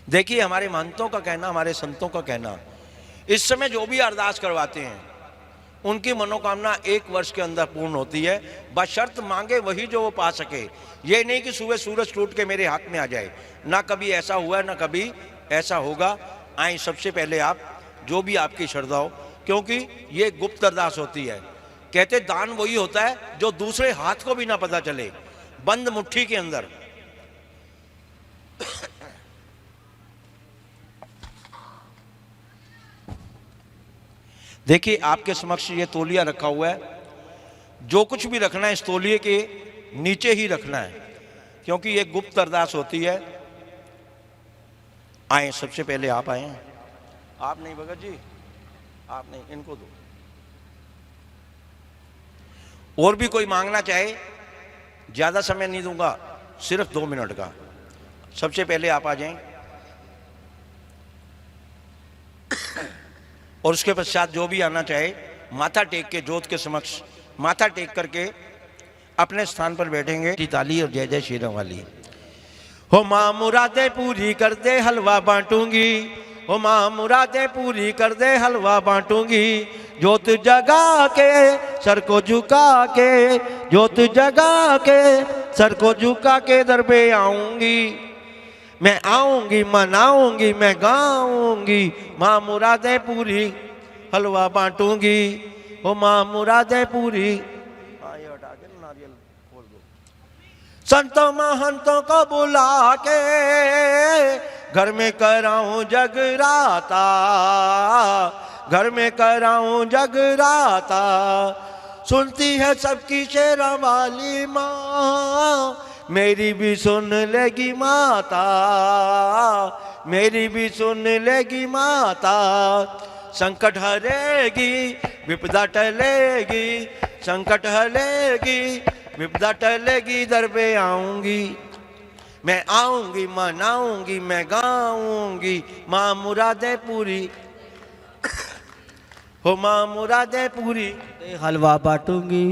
देखिए हमारे महंतों का कहना, हमारे संतों का कहना, इस समय जो भी अरदास करवाते हैं उनकी मनोकामना 1 वर्ष के अंदर पूर्ण होती है, बशर्त मांगे वही जो वो पा सके। ये नहीं कि सुबह सूरज टूट के मेरे हाथ में आ जाए, ना कभी ऐसा हुआ ना कभी ऐसा होगा। आए सबसे पहले आप जो भी आपकी श्रद्धा हो, क्योंकि ये गुप्त अरदास होती है। कहते दान वही होता है जो दूसरे हाथ को भी ना पता चले, बंद मुट्ठी के अंदर। देखिए आपके समक्ष ये तौलिया रखा हुआ है, जो कुछ भी रखना है इस तौलिए के नीचे ही रखना है, क्योंकि ये गुप्त अरदास होती है। आए सबसे पहले आप आए हैं, आप नहीं भगत जी, आप नहीं, इनको दो। और भी कोई मांगना चाहे, ज्यादा समय नहीं दूंगा, सिर्फ 2 मिनट का। सबसे पहले आप आ जाएं और उसके पश्चात जो भी आना चाहे माथा टेक के जोत के समक्ष माथा टेक करके अपने स्थान पर बैठेंगे। ताली और जय जय श्री राम वाली। हो माँ मुरादे पूरी कर दे हलवा बांटूंगी, हो माँ मुरादे पूरी कर दे हलवा बांटूंगी। जोत जगा के सर को झुका के, जोत जगा के सर को झुका के दर पे आऊंगी, मैं आऊंगी मनाऊंगी मैं गाऊंगी, माँ मुरादें पूरी हलवा बांटूंगी, ओ माँ मुरादें पूरी। ये हटा के नारियल खोल दो। संतों महंतों को बुला के घर में कराऊं जगराता, घर में कराऊं जगराता। सुनती है सबकी शेरा वाली माँ, मेरी भी सुन लेगी माता, मेरी भी सुन लेगी माता। संकट हरेगी विपदा टलेगी, संकट हरेगी विपदा टलेगी, दर पे आऊंगी मैं, आऊंगी मनाऊंगी मैं, गाऊंगी माँ मुरादे पूरी, हो माँ मुरादे पूरी। हलवा बांटूंगी।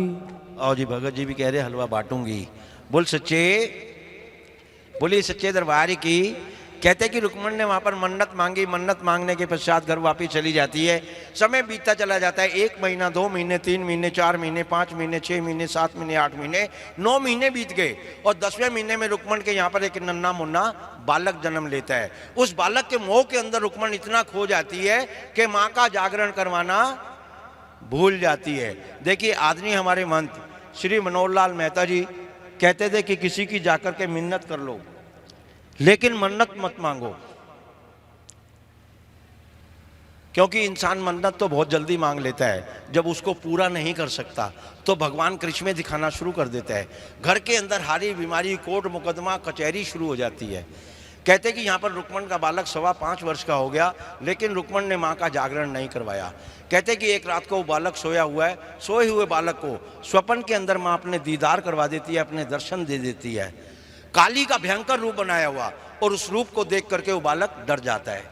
और जी भगत जी भी कह रहे हलवा बांटूंगी। बोल सच्चे, बोली सच्चे दरबार की। कहते कि रुक्मण ने वहाँ पर मन्नत मांगी, मन्नत मांगने के पश्चात घर वापस चली जाती है। समय बीतता चला जाता है, 1 महीना, 2 महीने, 3 महीने, 4 महीने, 5 महीने, 6 महीने, 7 महीने, 8 महीने, 9 महीने बीत गए। और 10वें महीने में रुक्मण के यहाँ पर एक नन्ना मुन्ना बालक जन्म लेता है। उस बालक के मोह के अंदर रुक्मण इतना खो जाती है कि माँ का जागरण करवाना भूल जाती है। देखिए आदमी हमारे महंत श्री मनोहर लाल मेहता जी कहते थे कि किसी की जाकर के मिन्नत कर लो, लेकिन मन्नत मत मांगो, क्योंकि इंसान मन्नत तो बहुत जल्दी मांग लेता है, जब उसको पूरा नहीं कर सकता तो भगवान करिश्मे दिखाना शुरू कर देता है। घर के अंदर हारी बीमारी, कोर्ट मुकदमा, कचहरी शुरू हो जाती है। कहते कि यहाँ पर रुक्मण का बालक 5.25 वर्ष का हो गया, लेकिन रुक्मण ने माँ का जागरण नहीं करवाया। कहते कि एक रात को वो बालक सोया हुआ है, सोए हुए बालक को स्वप्न के अंदर माँ अपने दीदार करवा देती है, अपने दर्शन दे देती है। काली का भयंकर रूप बनाया हुआ, और उस रूप को देख करके वो बालक डर जाता है,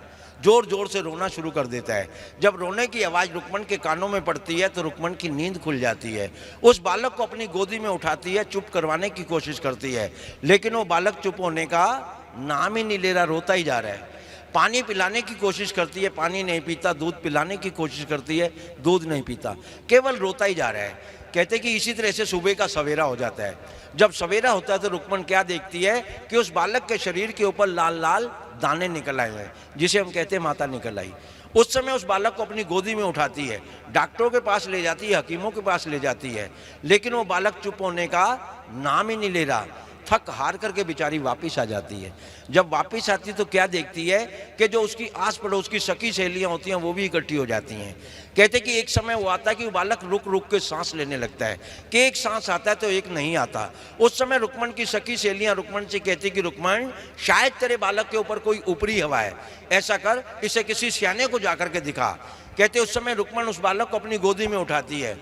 जोर जोर से रोना शुरू कर देता है। जब रोने की आवाज़ रुक्मण के कानों में पड़ती है तो रुक्मण की नींद खुल जाती है। उस बालक को अपनी गोदी में उठाती है, चुप करवाने की कोशिश करती है, लेकिन वो बालक चुप होने का नाम ही नहीं ले रहा, रोता ही जा रहा है। पानी पिलाने की कोशिश करती है, पानी नहीं पीता, दूध पिलाने की कोशिश करती है, दूध नहीं पीता, केवल रोता ही जा रहा है। कहते कि इसी तरह से सुबह का सवेरा हो जाता है। जब सवेरा होता है तो रुक्मण क्या देखती है कि उस बालक के शरीर के ऊपर लाल लाल दाने निकल आए हैं, जिसे हम कहते हैं माता निकल आई। उस समय उस बालक को अपनी गोदी में उठाती है, डॉक्टरों के पास ले जाती है, हकीमों के पास ले जाती है, लेकिन वो बालक चुप होने का नाम ही नहीं ले रहा। थक हार करके बेचारी वापस आ जाती है। जब वापस आती तो क्या देखती है कि जो उसकी आस पड़ोस की सखी सहेलियां होती हैं वो भी इकट्ठी हो जाती हैं। कहते कि एक समय वो आता है कि वो बालक रुक रुक के सांस लेने लगता है, कि एक सांस आता है तो एक नहीं आता। उस समय रुक्मण की सखी सहेलियां रुक्मण से कहती कि रुक्मण, शायद तेरे बालक के ऊपर कोई ऊपरी हवा है, ऐसा कर इसे किसी सियाने को जाकर के दिखा। कहते उस समय रुक्मण उस बालक को अपनी गोदी में उठाती है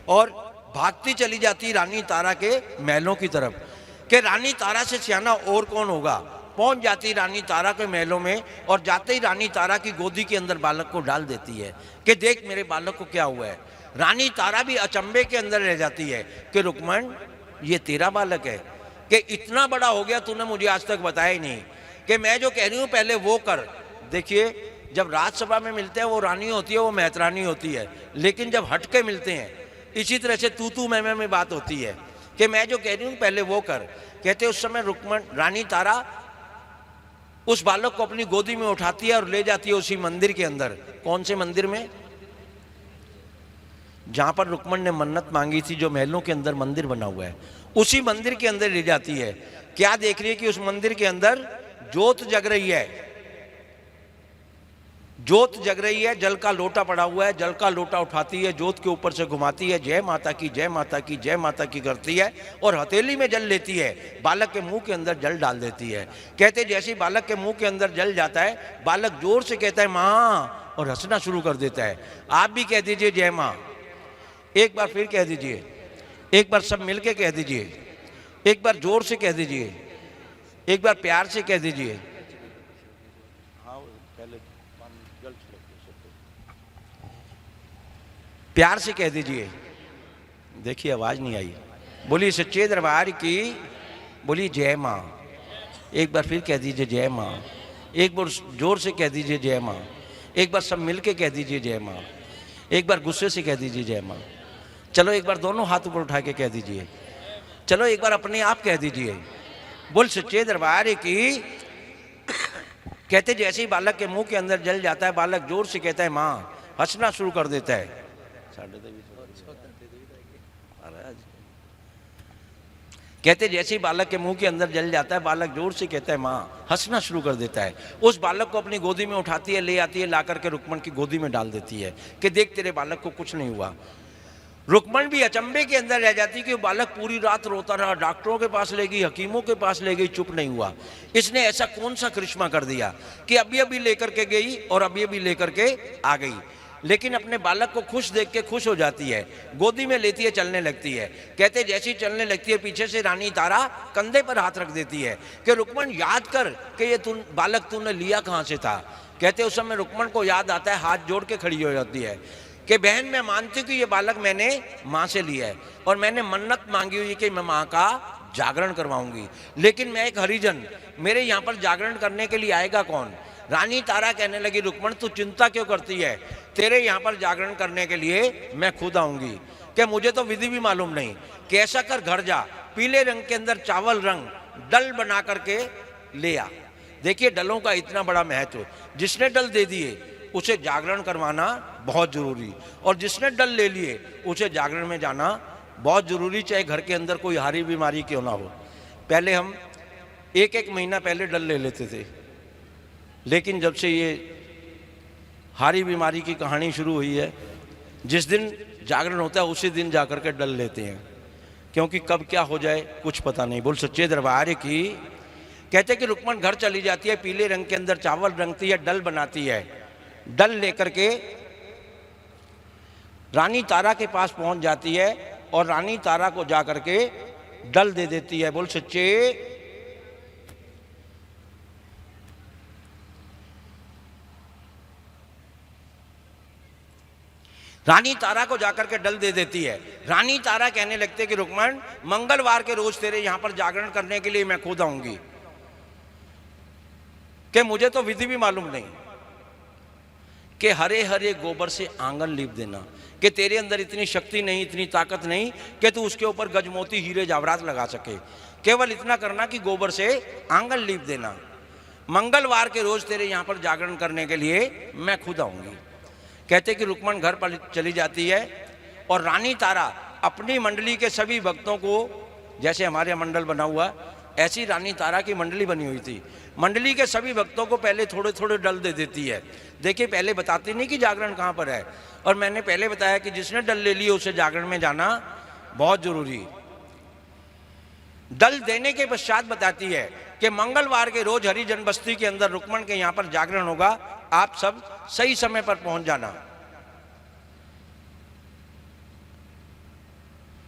और भागती चली जाती रानी तारा के महलों की तरफ, कि रानी तारा से सियाना और कौन होगा। पहुंच जाती रानी तारा के महलों में, और जाते ही रानी तारा की गोदी के अंदर बालक को डाल देती है कि देख मेरे बालक को क्या हुआ है। रानी तारा भी अचंभे के अंदर रह जाती है कि रुक्मण, ये तेरा बालक है, कि इतना बड़ा हो गया, तूने मुझे आज तक बताया ही नहीं, कि मैं जो कह रही हूँ पहले वो कर। देखिए जब राज्यसभा में मिलते हैं वो रानी होती है, वो मेहतरानी होती है, लेकिन जब हट के मिलते हैं इसी तरह से तू मैं में बात होती है कि मैं जो कह रही हूँ पहले वो कर। कहते उस समय रुक्मण, रानी तारा उस बालक को अपनी गोदी में उठाती है और ले जाती है उसी मंदिर के अंदर। कौन से मंदिर में? जहां पर रुक्मण ने मन्नत मांगी थी, जो महलों के अंदर मंदिर बना हुआ है, उसी मंदिर के अंदर ले जाती है। क्या देख रही है कि उस मंदिर के अंदर ज्योत जग रही है, ज्योत जग रही है, जल का लोटा पड़ा हुआ है, जल का लोटा उठाती है, ज्योत के ऊपर से घुमाती है, जय माता की जय माता की जय माता की करती है, और हथेली में जल लेती है, बालक के मुंह के अंदर जल डाल देती है। कहते जैसे ही बालक के मुंह के अंदर जल जाता है, बालक जोर से कहता है माँ, और हंसना शुरू कर देता है। आप भी कह दीजिए जय माँ, एक बार फिर कह दीजिए, एक बार सब मिलके कह दीजिए, एक बार जोर से कह दीजिए, एक बार प्यार से कह दीजिए। प्यार से कह दीजिए। देखिए आवाज नहीं आई। बोली सच्चे दरबार की, बोली जय माँ। एक बार फिर कह दीजिए जय माँ, एक बार जोर से कह दीजिए जय माँ, एक बार सब मिलके कह दीजिए जय माँ, एक बार गुस्से से कह दीजिए जय माँ। चलो एक बार दोनों हाथ ऊपर उठा के कह दीजिए, चलो एक बार अपने आप कह दीजिए। बोल सच्चे दरबार की। कहते जैसे ही बालक के मुंह के अंदर जल जाता है, बालक जोर से कहता है माँ, हंसना शुरू कर देता है। कहते जैसे ही बालक के मुंह के अंदर जल जाता है, बालक जोर से कहता है माँ, हंसना शुरू कर देता है। उस बालक को अपनी गोदी में उठाती है, ले आती है, ला करके रुक्मण की गोदी में डाल देती है कि देख तेरे बालक को कुछ नहीं हुआ। रुक्मण भी अचंभे के अंदर रह जाती कि वो बालक पूरी रात रोता रहा, डॉक्टरों के पास ले गई, हकीमों के पास ले गई, चुप नहीं हुआ। इसने ऐसा कौन सा करिश्मा कर दिया कि अभी अभी लेकर के गई और अभी अभी लेकर के आ गई। लेकिन अपने बालक को खुश देख के खुश हो जाती है, गोदी में लेती है, चलने लगती है। कहते जैसी चलने लगती है पीछे से रानी तारा कंधे पर हाथ रख देती है कि रुक्मण याद कर कि ये बालक तूने लिया कहाँ से था। कहते उस समय रुक्मण को याद आता है, हाथ जोड़ के खड़ी हो जाती है कि बहन मैं मानती हूँ कि ये बालक मैंने माँ से लिया है और मैंने मन्नत मांगी हुई कि मैं माँ का जागरण करवाऊंगी, लेकिन मैं एक हरिजन, मेरे यहाँ पर जागरण करने के लिए आएगा कौन। रानी तारा कहने लगी रुक्मण तू चिंता क्यों करती है, तेरे यहाँ पर जागरण करने के लिए मैं खुद आऊंगी। कि मुझे तो विधि भी मालूम नहीं, कैसा कर घर जा, पीले रंग के अंदर चावल रंग डल बना करके ले आ। देखिए डलों का इतना बड़ा महत्व, जिसने डल दे दिए उसे जागरण करवाना बहुत जरूरी, और जिसने डल ले लिए उसे जागरण में जाना बहुत जरूरी, चाहे घर के अंदर कोई हारी बीमारी क्यों ना हो। पहले हम एक महीना पहले डल ले लेते थे, लेकिन जब से ये हारी बीमारी की कहानी शुरू हुई है, जिस दिन जागरण होता है उसी दिन जाकर के डल लेते हैं, क्योंकि कब क्या हो जाए कुछ पता नहीं। बोल सच्चे दरबार की। कहते कि रुक्मण घर चली जाती है, पीले रंग के अंदर चावल रंगती है, डल बनाती है, डल लेकर के रानी तारा के पास पहुंच जाती है और रानी तारा को जाकर के डल दे देती है। बोल सच्चे। रानी तारा को जाकर के डल दे देती है। रानी तारा कहने लगते कि रुक्मण मंगलवार के रोज तेरे यहां पर जागरण करने के लिए मैं खुद आऊंगी, कि मुझे तो विधि भी मालूम नहीं, कि हरे हरे गोबर से आंगन लीप देना, कि तेरे अंदर इतनी शक्ति नहीं, इतनी ताकत नहीं कि तू उसके ऊपर गजमोती हीरे जवाहरात लगा सके। केवल इतना करना कि गोबर से आंगन लीप देना। मंगलवार के रोज तेरे यहाँ पर जागरण करने के लिए मैं खुद आऊंगी। कहते कि रुक्मण घर पर चली जाती है और रानी तारा अपनी मंडली के सभी भक्तों को, जैसे हमारे मंडल बना हुआ ऐसी रानी तारा की मंडली बनी हुई थी, मंडली के सभी भक्तों को पहले थोड़े थोड़े डल दे देती है। देखिए पहले बताती नहीं कि जागरण कहाँ पर है, और मैंने पहले बताया कि जिसने डल ले लिए उसे जागरण में जाना बहुत जरूरी। डल देने के पश्चात बताती है कि मंगलवार के रोज हरिजन बस्ती के अंदर रुक्मण के यहाँ पर जागरण होगा, आप सब सही समय पर पहुंच जाना।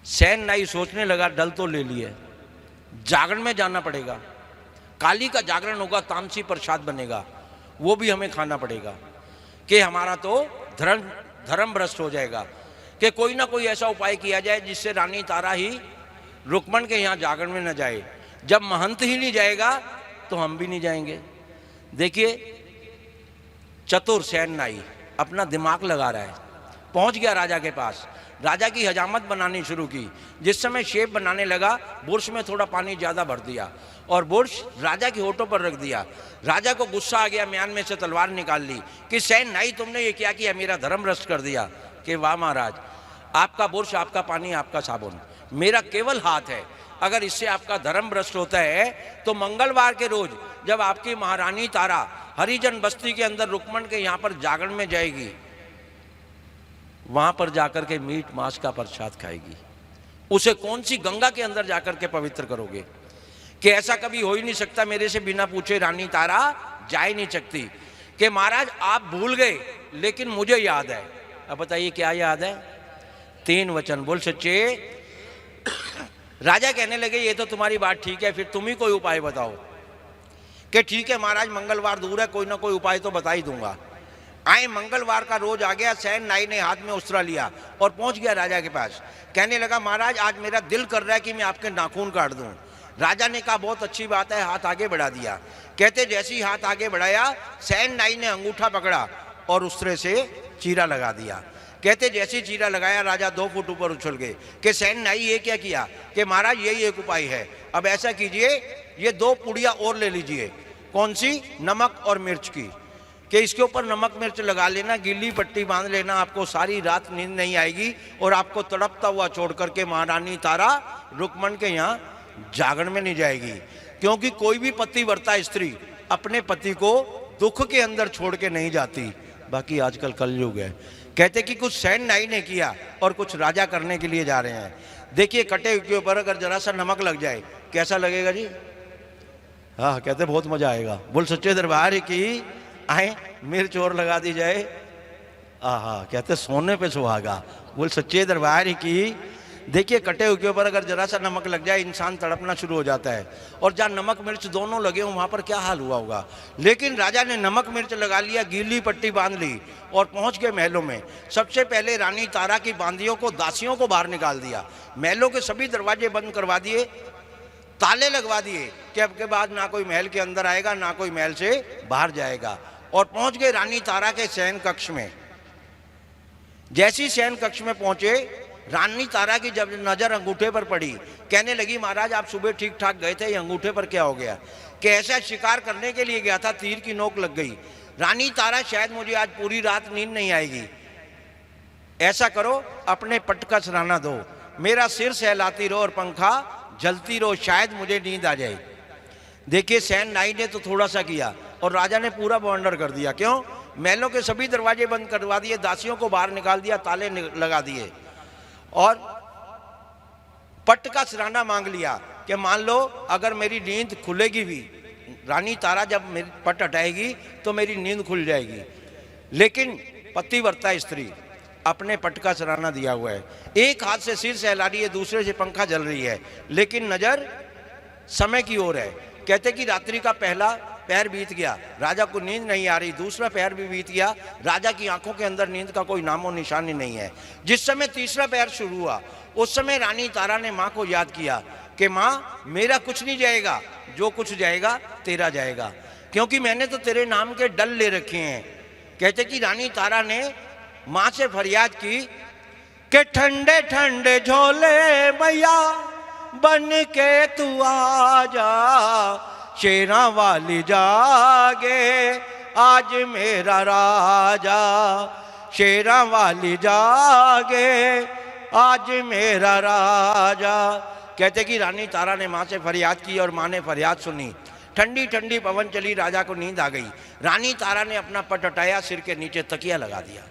सैन नाई सोचने लगा डल तो ले लिए, जागरण में जाना पड़ेगा, काली का जागरण होगा, तामसी प्रसाद बनेगा, वो भी हमें खाना पड़ेगा, कि हमारा तो धर्म भ्रष्ट हो जाएगा, कि कोई ना कोई ऐसा उपाय किया जाए जिससे रानी तारा ही रुक्मण के यहाँ जागरण में न जाए। जब महंत ही नहीं जाएगा तो हम भी नहीं जाएंगे। देखिए चतुर सैन नाई अपना दिमाग लगा रहा है, पहुंच गया राजा के पास, राजा की हजामत बनानी शुरू की। जिस समय शेप बनाने लगा, बुर्श में थोड़ा पानी ज़्यादा भर दिया और बुर्श राजा की होठों पर रख दिया। राजा को गुस्सा आ गया, म्यान में से तलवार निकाल ली कि सैन नाई तुमने ये क्या किया, मेरा धर्म भ्रष्ट कर दिया। कि वाह महाराज, आपका बुर्श, आपका पानी, आपका साबुन, मेरा केवल हाथ है, अगर इससे आपका धर्म भ्रष्ट होता है तो मंगलवार के रोज जब आपकी महारानी तारा हरिजन बस्ती के अंदर रुक्मण के यहाँ पर जागरण में जाएगी, वहां पर जाकर के मीट मांस का प्रसाद खाएगी, उसे कौन सी गंगा के अंदर जाकर के पवित्र करोगे? कि ऐसा कभी हो ही नहीं सकता, मेरे से बिना पूछे रानी तारा जा ही नहीं सकती। कि महाराज आप भूल गए लेकिन मुझे याद है। अब बताइए क्या याद है? 3 वचन। बोल सच्चे। राजा कहने लगे ये तो तुम्हारी बात ठीक है, फिर तुम ही कोई उपाय बताओ। कि ठीक है महाराज, मंगलवार दूर है, कोई ना कोई उपाय तो बता ही दूंगा। आए मंगलवार का रोज आ गया, सैन नाई ने हाथ में उस्तरा लिया और पहुंच गया राजा के पास। कहने लगा महाराज आज मेरा दिल कर रहा है कि मैं आपके नाखून काट दूं। राजा ने कहा बहुत अच्छी बात है, हाथ आगे बढ़ा दिया। कहते जैसे ही हाथ आगे बढ़ाया, सैन नाई ने अंगूठा पकड़ा और उस्तरे से चीरा लगा दिया। कहते जैसे चीरा लगाया, राजा 2 फुट ऊपर उछल गए। कि सैन नाई ये क्या किया? कि महाराज यही एक उपाय है, अब ऐसा कीजिए, ये 2 पुड़िया और ले लीजिए। कौन सी? नमक और मिर्च की। कि इसके ऊपर नमक मिर्च लगा लेना, गीली पट्टी बांध लेना, आपको सारी रात नींद नहीं आएगी और आपको तड़पता हुआ छोड़ करके महारानी तारा रुक्मण के यहाँ जागरण में नहीं जाएगी। क्योंकि कोई भी पतिव्रता स्त्री अपने पति को दुख के अंदर छोड़ के नहीं जाती, बाकी आजकल कलयुग है। कहते कि कुछ सैन नाई ने किया और कुछ राजा करने के लिए जा रहे हैं। देखिए कटे के ऊपर अगर जरा सा नमक लग जाए कैसा लगेगा जी? हाँ, कहते बहुत मजा आएगा। बोल सच्चे दरबार की आए मिर्च और लगा दी जाए, हाँ कहते सोने पे सुहागा। बोल सच्चे दरबार की। देखिए कटे हुए के ऊपर अगर जरा सा नमक लग जाए इंसान तड़पना शुरू हो जाता है, और जहाँ नमक मिर्च दोनों लगे हो वहाँ पर क्या हाल हुआ होगा। लेकिन राजा ने नमक मिर्च लगा लिया, गीली पट्टी बांध ली और पहुँच गए महलों में। सबसे पहले रानी तारा की बांदियों को, दासियों को बाहर निकाल दिया, महलों के सभी दरवाजे बंद करवा दिए, ताले लगवा दिए कि अब के बाद ना कोई महल के अंदर आएगा ना कोई महल से बाहर जाएगा। और पहुँच गए रानी तारा के शयन कक्ष में। जैसी शयन कक्ष में पहुंचे, रानी तारा की जब नजर अंगूठे पर पड़ी, कहने लगी महाराज आप सुबह ठीक ठाक गए थे, ये अंगूठे पर क्या हो गया? कि ऐसा शिकार करने के लिए गया था, तीर की नोक लग गई। रानी तारा शायद मुझे आज पूरी रात नींद नहीं आएगी, ऐसा करो अपने पट का सराहना दो, मेरा सिर सहलाती रहो और पंखा जलती रहो, शायद मुझे नींद आ जाए। देखिए सैन नाई ने तो थोड़ा सा किया और राजा ने पूरा बवंडर कर दिया। क्यों? महलों के सभी दरवाजे बंद करवा दिए, दासियों को बाहर निकाल दिया, ताले लगा दिए और पट का सिराना मांग लिया कि मान लो अगर मेरी नींद खुलेगी भी, रानी तारा जब मेरी पट हटाएगी तो मेरी नींद खुल जाएगी। लेकिन पतिव्रता स्त्री अपने पट का सिराना दिया हुआ है, एक हाथ से सिर सहला रही है, दूसरे से पंखा जल रही है, लेकिन नजर समय की ओर है। कहते कि रात्रि का पहला पैर बीत गया, राजा को नींद नहीं आ रही, दूसरा पैर भी बीत गया, राजा की आंखों के अंदर नींद का कोई नामो निशानी नहीं है। जिस समय तीसरा पैर शुरू हुआ उस समय रानी तारा ने माँ को याद किया कि माँ मेरा कुछ नहीं जाएगा, जो कुछ जाएगा तेरा जाएगा, क्योंकि मैंने तो तेरे नाम के डल ले रखे हैं। कहते कि रानी तारा ने माँ से फरियाद की कि ठंडे ठंडे झोले मैया बन के तू आ जा, शेरा वाली जागे आज मेरा राजा, शेरा वाली जागे आज मेरा राजा। कहते कि रानी तारा ने माँ से फरियाद की और माँ ने फरियाद सुनी। ठंडी ठंडी पवन चली, राजा को नींद आ गई। रानी तारा ने अपना पट हटाया, सिर के नीचे तकिया लगा दिया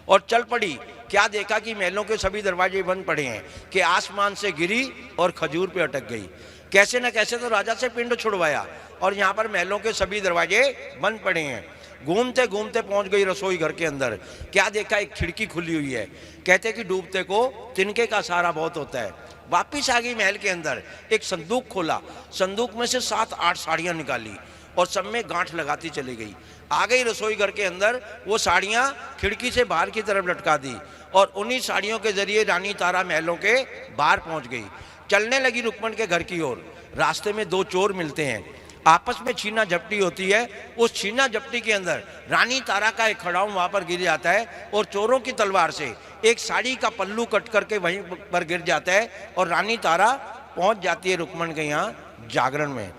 और चल पड़ी। क्या देखा कि महलों के सभी दरवाजे बंद पड़े हैं, कि आसमान से गिरी और खजूर पे अटक गई। कैसे न कैसे तो राजा से पिंड छुड़वाया और यहाँ पर महलों के सभी दरवाजे बंद पड़े हैं। घूमते घूमते पहुंच गई रसोई घर के अंदर। क्या देखा? एक खिड़की खुली हुई है। कहते कि डूबते को तिनके का सहारा बहुत होता है। वापिस आ गई महल के अंदर, एक संदूक खोला, संदूक में से 7-8 साड़ियाँ निकाली और सब में गांठ लगाती चली गई। आ गई रसोई घर के अंदर, वो साड़ियाँ खिड़की से बाहर की तरफ लटका दी और उन्हीं साड़ियों के जरिए रानी तारा महलों के बाहर पहुंच गई। चलने लगी रुक्मण के घर की ओर। रास्ते में 2 चोर मिलते हैं, आपस में छीना झपटी होती है। उस छीना झपटी के अंदर रानी तारा का एक खड़ाऊं वहां पर गिर जाता है और चोरों की तलवार से एक साड़ी का पल्लू कट करके वहीं पर गिर जाता है और रानी तारा पहुंच जाती है रुक्मण के यहाँ जागरण में।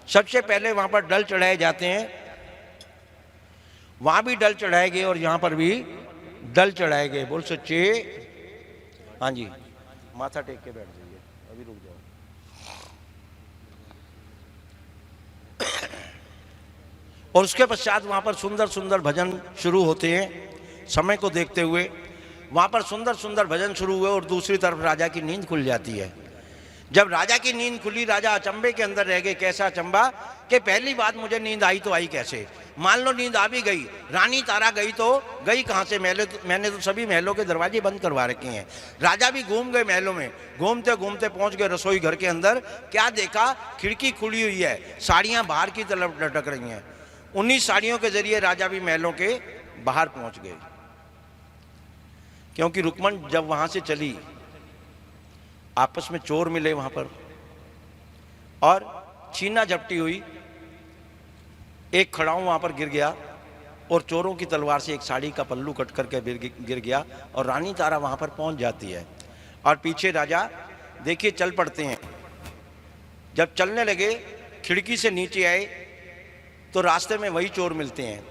सबसे पहले वहां पर डल चढ़ाए जाते हैं, वहां भी डल चढ़ाए गए और यहाँ पर भी डल चढ़ाए गए। बोल सच्चे, हाँ जी, माथा टेक के बैठ जाइए, अभी रुक जाओ। और उसके पश्चात वहाँ पर सुंदर सुंदर भजन शुरू होते हैं। समय को देखते हुए वहाँ पर सुंदर सुंदर भजन शुरू हुए और दूसरी तरफ राजा की नींद खुल जाती है। जब राजा की नींद खुली, राजा अचंभे के अंदर रह गए। कैसा अचंभा कि पहली बात मुझे नींद आई तो आई कैसे? मान लो नींद आ भी गई, रानी तारा गई तो गई कहाँ से? मैंने तो सभी महलों के दरवाजे बंद करवा रखे हैं। राजा भी घूम गए महलों में, घूमते घूमते पहुंच गए रसोई घर के अंदर। क्या देखा? खिड़की खुली हुई है, साड़ियाँ बाहर की तरफ लटक रही हैं। उन्हीं साड़ियों के जरिए राजा भी महलों के बाहर पहुंच गए। क्योंकि रुक्मण जब वहां से चली, आपस में चोर मिले वहां पर और छीना झपटी हुई। एक खड़ाऊं वहां पर गिर गया और चोरों की तलवार से एक साड़ी का पल्लू कट करके गिर गया और रानी तारा वहां पर पहुंच जाती है। और पीछे राजा देखिए चल पड़ते हैं। जब चलने लगे, खिड़की से नीचे आए तो रास्ते में वही चोर मिलते हैं।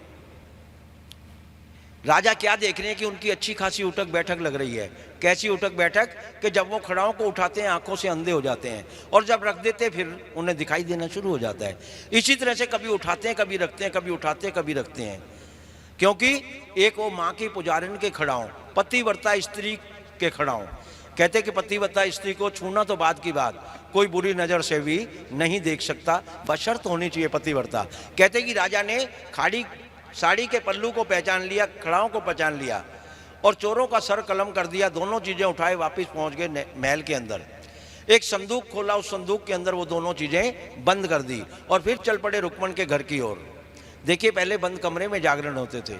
राजा क्या देख रहे हैं कि उनकी अच्छी खासी उठक बैठक लग रही है। कैसी उठक बैठक कि जब वो खड़ाओं को उठाते हैं आंखों से अंधे हो जाते हैं और जब रख देते फिर उन्हें दिखाई देना शुरू हो जाता है। इसी तरह से कभी उठाते हैं, कभी रखते हैं, कभी उठाते हैं, कभी रखते हैं, क्योंकि एक वो माँ की पुजारिन के खड़ाऊं, पतिव्रता स्त्री के खड़ाऊं। कहते कि पतिव्रता स्त्री को छूना तो बात की बात, कोई बुरी नज़र से भी नहीं देख सकता, बशर्त होनी चाहिए पतिव्रता। कहते कि राजा ने खाड़ी साड़ी के पल्लू को पहचान लिया, खड़ाओं को पहचान लिया और चोरों का सर कलम कर दिया। दोनों चीज़ें उठाए वापस पहुंच गए महल के अंदर। एक संदूक खोला, उस संदूक के अंदर वो दोनों चीज़ें बंद कर दी और फिर चल पड़े रुक्मण के घर की ओर। देखिए, पहले बंद कमरे में जागरण होते थे,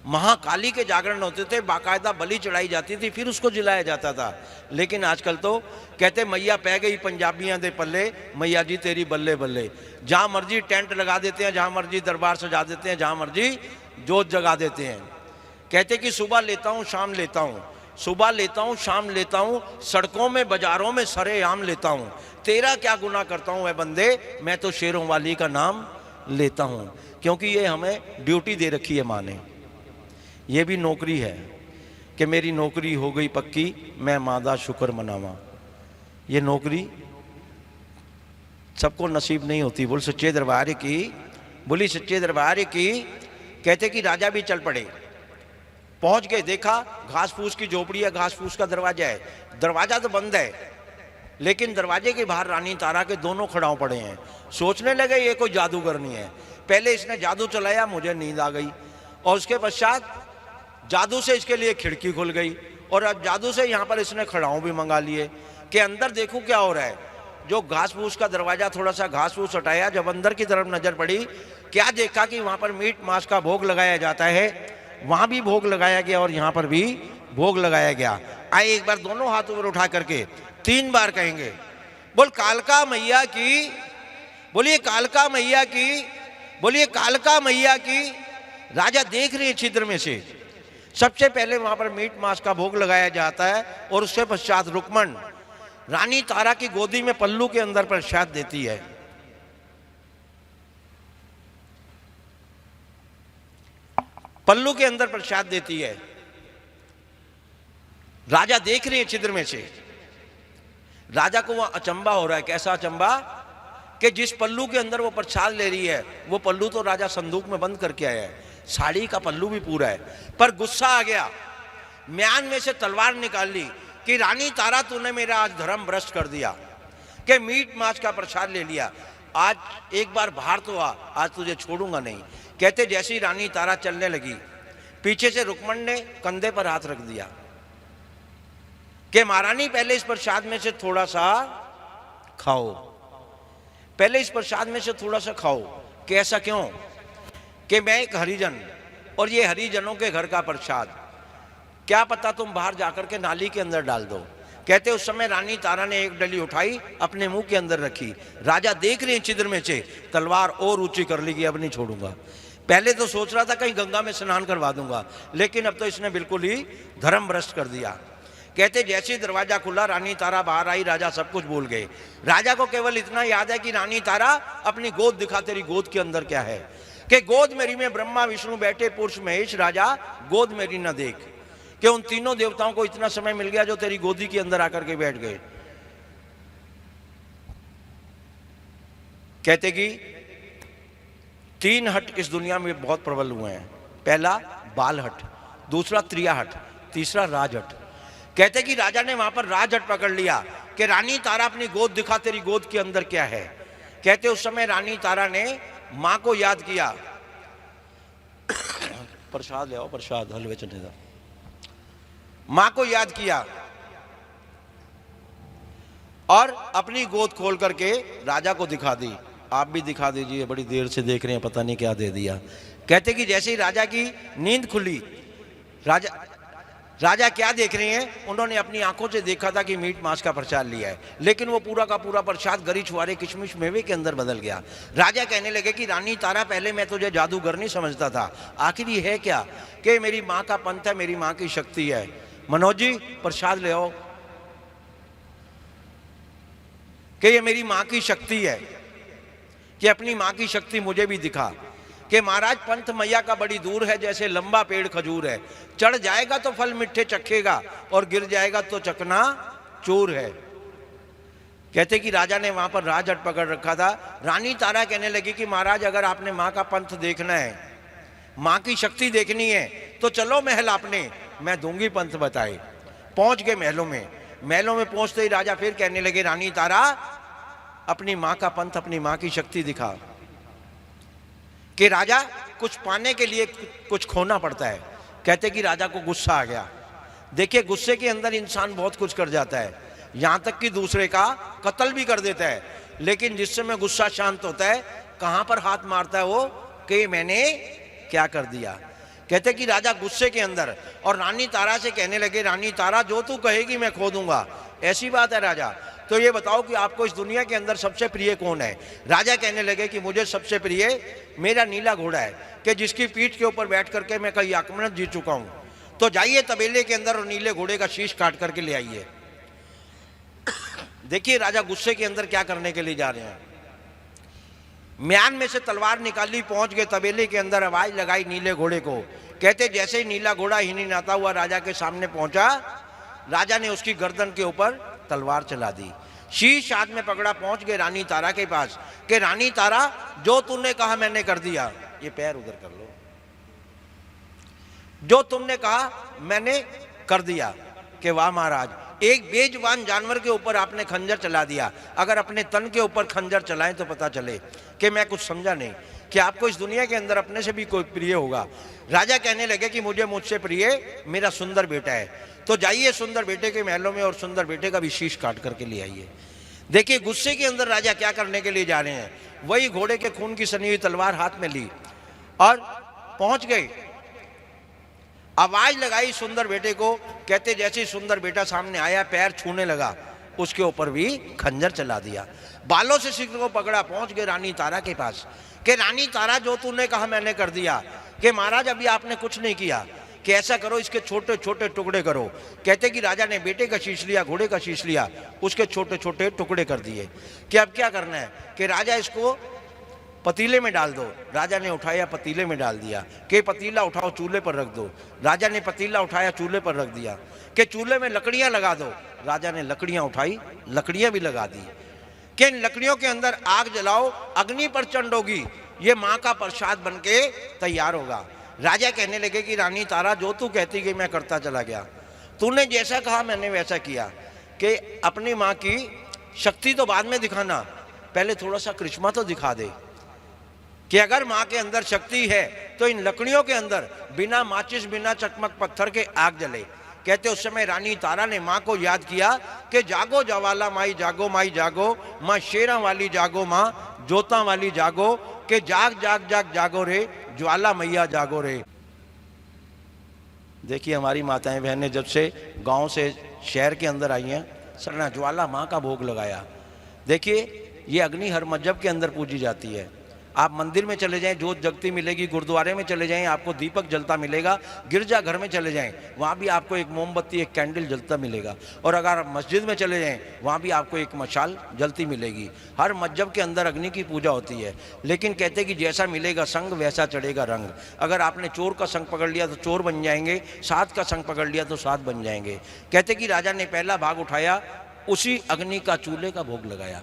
महाकाली के जागरण होते थे, बाकायदा बलि चढ़ाई जाती थी, फिर उसको जिलाया जाता था। लेकिन आजकल तो कहते मैया पै गई पंजाबियां दे पल्ले, मैया जी तेरी बल्ले बल्ले। जहाँ मर्जी टेंट लगा देते हैं, जहाँ मर्जी दरबार सजा देते हैं, जहाँ मर्जी जोत जगा देते हैं। कहते कि सुबह लेता हूँ शाम लेता हूँ, सुबह लेता हूँ शाम लेता हूँ, सड़कों में बाजारों में सरेआम लेता हूँ। तेरा क्या गुनाह करता हूँ वह बंदे, मैं तो शेरों वाली का नाम लेता हूँ। क्योंकि ये हमें ड्यूटी दे रखी है माँ ने, ये भी नौकरी है कि मेरी नौकरी हो गई पक्की, मैं मादा शुक्र मनावा। ये नौकरी सबको नसीब नहीं होती। बोल सच्चे दरबार की, बोली सच्चे दरबार की। कहते कि राजा भी चल पड़े, पहुंच गए, देखा घास फूस की झोपड़ी है, घास फूस का दरवाजा है, दरवाजा तो बंद है, लेकिन दरवाजे के बाहर रानी तारा के दोनों खड़ाव पड़े हैं। सोचने लगे ये कोई जादूगर नहीं है। पहले इसने जादू चलाया, मुझे नींद आ गई, और उसके पश्चात जादू से इसके लिए खिड़की खुल गई, और अब जादू से यहाँ पर इसने खड़ाऊं भी मंगा लिए कि अंदर देखूं क्या हो रहा है। जो घास फूस का दरवाजा, थोड़ा सा घास फूस हटाया, जब अंदर की तरफ नजर पड़ी, क्या देखा कि वहाँ पर मीट मांस का भोग लगाया जाता है। वहाँ भी भोग लगाया गया और यहाँ पर भी भोग लगाया गया। आए एक बार दोनों हाथ ऊपर उठा करके 3 बार कहेंगे, बोल कालका मैया की, बोलिए कालका मैया की, बोलिए कालका मैया की। राजा देख रहे हैं छिद्र में से। सबसे पहले वहां पर मीट मांस का भोग लगाया जाता है और उसके पश्चात रुक्मण रानी तारा की गोदी में पल्लू के अंदर प्रसाद देती है। पल्लू के अंदर प्रसाद देती है। राजा देख रहे हैं छिद्र में से। राजा को वहां अचंबा हो रहा है। कैसा अचंबा कि जिस पल्लू के अंदर वो प्रसाद ले रही है, वो पल्लू तो राजा संदूक में बंद करके आया है, साड़ी का पल्लू भी पूरा है। पर गुस्सा आ गया, म्यान में से तलवार निकाल ली कि रानी तारा तूने मेरा आज धर्म भ्रष्ट कर दिया कि मीट मांस का प्रसाद ले लिया। आज एक बार बाहर तो आ, आज तुझे छोड़ूंगा नहीं। कहते जैसी रानी तारा चलने लगी, पीछे से रुक्मण ने कंधे पर हाथ रख दिया कि महारानी पहले इस प्रसाद में से थोड़ा सा खाओ, पहले इस प्रसाद में से थोड़ा सा खाओ। कि ऐसा क्यों? कि मैं एक हरिजन और ये हरिजनों के घर का प्रसाद, क्या पता तुम बाहर जाकर के नाली के अंदर डाल दो। कहते उस समय रानी तारा ने एक डली उठाई, अपने मुंह के अंदर रखी। राजा देख रहे हैं छिद्र में से, तलवार और ऊंची कर ली कि अब नहीं छोड़ूंगा। पहले तो सोच रहा था कहीं गंगा में स्नान करवा दूंगा, लेकिन अब तो इसने बिल्कुल ही धर्म भ्रष्ट कर दिया। कहते जैसे दरवाजा खुला, रानी तारा बाहर आई, राजा सब कुछ भूल गए। राजा को केवल इतना याद है कि रानी तारा अपनी गोद दिखा, तेरी गोद के अंदर क्या है। कि गोद मेरी में ब्रह्मा विष्णु बैठे, पुरुष महेश, राजा गोद मेरी न देख। कि उन तीनों देवताओं को इतना समय मिल गया जो तेरी गोदी के अंदर आकर के बैठ गए। कहते कि 3 हट इस दुनिया में बहुत प्रबल हुए हैं। पहला बाल हट, दूसरा त्रिया हट, तीसरा राज हट। कहते कि राजा ने वहां पर राज हट पकड़ लिया कि रानी तारा अपनी गोद दिखा, तेरी गोद के अंदर क्या है। कहते उस समय रानी तारा ने मां को याद किया। प्रसाद ले आओ, प्रसाद हलवे चने का। मां को याद किया और अपनी गोद खोल करके राजा को दिखा दी। आप भी दिखा दीजिए, बड़ी देर से देख रहे हैं, पता नहीं क्या दे दिया। कहते कि जैसे ही राजा की नींद खुली, राजा क्या देख रहे हैं, उन्होंने अपनी आंखों से देखा था कि मीट मांस का प्रसाद लिया है, लेकिन वो पूरा का पूरा प्रसाद गरी छुआरे किशमिश मेवे के अंदर बदल गया। राजा कहने लगे कि रानी तारा, पहले मैं तुझे जादूगर नहीं समझता था, आखिर ये है क्या? कि मेरी माँ का पंथ है, मेरी माँ की शक्ति है। मनोज जी प्रसाद ले आओ। कि ये मेरी माँ की शक्ति है, कि अपनी माँ की शक्ति मुझे भी दिखा। कि महाराज पंथ मैया का बड़ी दूर है, जैसे लंबा पेड़ खजूर है, चढ़ जाएगा तो फल मिठे चखेगा और गिर जाएगा तो चकना चूर है। कहते कि राजा ने वहां पर राज हट पकड़ रखा था। रानी तारा कहने लगी कि महाराज अगर आपने माँ का पंथ देखना है माँ की शक्ति देखनी है तो चलो महल आपने, मैं दूंगी पंथ बताए। पहुंच गए महलों में। महलों में पहुंचते ही राजा फिर कहने लगे, रानी तारा अपनी माँ का पंथ, अपनी माँ की शक्ति दिखा। कि राजा कुछ पाने के लिए कुछ खोना पड़ता है। कहते कि राजा को गुस्सा आ गया। देखिए गुस्से के अंदर इंसान बहुत कुछ कर जाता है, यहां तक कि दूसरे का कत्ल भी कर देता है। लेकिन जिस समय गुस्सा शांत होता है, कहां पर हाथ मारता है वो, कि मैंने क्या कर दिया। कहते कि राजा गुस्से के अंदर, और रानी तारा से कहने लगे, रानी तारा जो तू कहेगी मैं खो दूंगा। ऐसी बात है राजा, तो ये बताओ कि आपको इस दुनिया के अंदर सबसे प्रिय कौन है। राजा कहने लगे कि मुझे सबसे प्रिय मेरा नीला घोड़ा है, कि जिसकी पीठ के ऊपर बैठ करके मैं कई आक्रमण जीत चुका हूं। तो जाइए तबेले के अंदर और नीले घोड़े का शीश काट करके ले आइए। देखिए राजा गुस्से के अंदर क्या करने के लिए जा रहे हैं। म्यान में से तलवार निकाली, पहुंच गए तबेले के अंदर, आवाज लगाई नीले घोड़े को। कहते जैसे ही नीला घोड़ा हिनहिनाता हुआ राजा के सामने पहुंचा, राजा ने उसकी गर्दन के ऊपर तलवार चला दी। शीश हाथ में पकड़ा, पहुंच गए रानी तारा के पास कि रानी तारा जो तूने कहा मैंने कर दिया। ये पैर उधर कर लो। जो तुमने कहा मैंने कर दिया। कि वाह महाराज, एक बेजुबान जानवर के ऊपर आपने खंजर चला दिया। अगर अपने तन के ऊपर खंजर चलाएं तो पता चले कि मैं कुछ समझा नहीं कि आपको इस दुनिया के अंदर अपने से भी कोई प्रिय होगा। राजा कहने लगे कि मुझसे प्रिय मेरा सुंदर बेटा है। तो जाइए सुंदर बेटे के महलों में और सुंदर बेटे का भी शीश काट करके ले आइए। देखिए गुस्से के अंदर राजा क्या करने के लिए जा रहे हैं। वही घोड़े के खून की सनी हुई तलवार हाथ में ली और पहुंच गए। आवाज लगाई सुंदर बेटे को। कहते जैसे ही सुंदर बेटा सामने आया, पैर छूने लगा, उसके ऊपर भी खंजर चला दिया। बालों से सिर को पकड़ा, पहुंच गए रानी तारा के पास कि रानी तारा जो तूने कहा मैंने कर दिया। कि महाराज अभी आपने कुछ नहीं किया, कि ऐसा करो इसके छोटे छोटे टुकड़े करो। कहते कि राजा ने बेटे का शीश लिया, घोड़े का शीश लिया, उसके छोटे छोटे टुकड़े कर दिए। कि अब क्या करना है, कि राजा इसको पतीले में डाल दो। राजा ने उठाया, पतीले में डाल दिया। कि पतीला उठाओ चूल्हे पर रख दो। राजा ने पतीला उठाया, चूल्हे पर रख दिया। कि चूल्हे में लकड़ियां लगा दो। राजा ने लकड़ियां उठाई, लकड़ियां भी लगा दी। कि इन लकड़ियों के अंदर आग जलाओ, अग्नि पर चंड होगी, ये माँ का प्रसाद बन के तैयार होगा। राजा कहने लगे कि रानी तारा जो तू कहती गई मैं करता चला गया। तूने जैसा कहा मैंने वैसा किया। कि अपनी माँ की शक्ति तो बाद में दिखाना, पहले थोड़ा सा करिश्मा तो दिखा दे। कि अगर माँ के अंदर शक्ति है तो इन लकड़ियों के अंदर बिना माचिस बिना चकमक पत्थर के आग जले। कहते उस समय रानी तारा ने माँ को याद किया कि जागो जवाला माई जागो, माई जागो, माँ शेरा वाली जागो, माँ जोता वाली जागो। कि जाग जाग जाग जागो रे, ज्वाला मैया जागो रे। देखिए हमारी माताएं बहनें जब से गांव से शहर के अंदर आई हैं, सरना ज्वाला माँ का भोग लगाया। देखिए ये अग्नि हर मजहब के अंदर पूजी जाती है। आप मंदिर में चले जाएं जोत जगती मिलेगी, गुरुद्वारे में चले जाएं आपको दीपक जलता मिलेगा, गिरजा घर में चले जाएं वहाँ भी आपको एक मोमबत्ती एक कैंडल जलता मिलेगा, और अगर आप मस्जिद में चले जाएं वहाँ भी आपको एक मशाल जलती मिलेगी। हर मजहब के अंदर अग्नि की पूजा होती है। लेकिन कहते कि जैसा मिलेगा संग वैसा चढ़ेगा रंग। अगर आपने चोर का संग पकड़ लिया तो चोर बन जाएंगे, साध का संग पकड़ लिया तो साध बन जाएंगे। कहते कि राजा ने पहला भाग उठाया, उसी अग्नि का चूल्हे का भोग लगाया,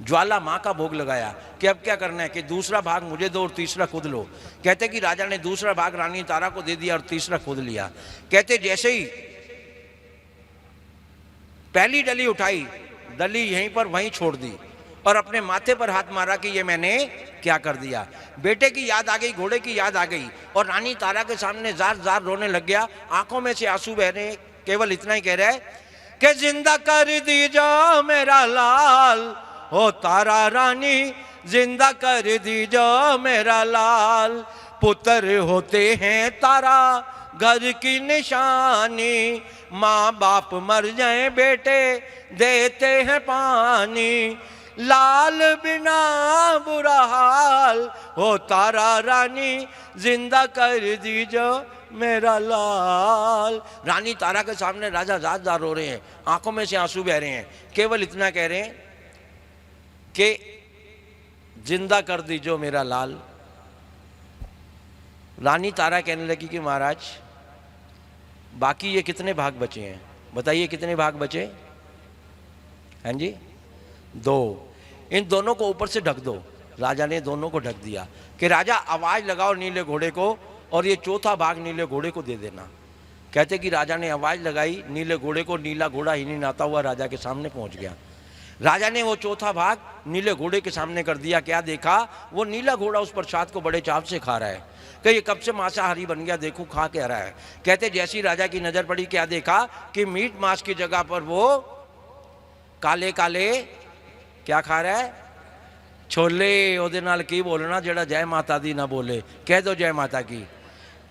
ज्वाला माँ का भोग लगाया। कि अब क्या करना है, कि दूसरा भाग मुझे दो और तीसरा खुद लो। कहते कि राजा ने दूसरा भाग रानी तारा को दे दिया और तीसरा खुद लिया। कहते जैसे ही पहली डली उठाई, डली यहीं पर वहीं छोड़ दी और अपने माथे पर हाथ मारा कि ये मैंने क्या कर दिया। बेटे की याद आ गई, घोड़े की याद आ गई, और रानी तारा के सामने जार जार रोने लग गया। आंखों में से आंसू बह रहे, केवल इतना ही कह रहा है कि जिंदा कर दीजो मेरा लाल, ओ तारा रानी जिंदा कर दीजो मेरा लाल। पुत्र होते हैं तारा घर की निशानी, माँ बाप मर जाए बेटे देते हैं पानी। लाल बिना बुरा हाल, ओ तारा रानी जिंदा कर दीजो मेरा लाल। रानी तारा के सामने राजा जार जार रो रहे हैं, आंखों में से आंसू बह रहे हैं, केवल इतना कह रहे हैं कि जिंदा कर दीजो मेरा लाल। रानी तारा कहने लगी कि महाराज बाकी ये कितने भाग बचे हैं, बताइए कितने भाग बचे हैं जी? दो। इन दोनों को ऊपर से ढक दो। राजा ने दोनों को ढक दिया। कि राजा आवाज लगाओ नीले घोड़े को और ये चौथा भाग नीले घोड़े को दे देना। कहते कि राजा ने आवाज़ लगाई नीले घोड़े को, नीला घोड़ा ही नहीं नाता हुआ राजा के सामने पहुंच गया। राजा ने वो चौथा भाग नीले घोड़े के सामने कर दिया। क्या देखा? वो नीला घोड़ा उस प्रसाद को बड़े चाव से खा रहा है कि ये कब से मांसाहारी बन गया, देखो खा क्या रहा है। कहते जैसी राजा की नज़र पड़ी, क्या देखा कि मीट मांस की जगह पर वो काले काले क्या खा रहा है? छोले। ਉਹਦੇ ਨਾਲ ਕੀ बोलना ਜਿਹੜਾ जय माता दी ना बोले, कह दो जय माता की।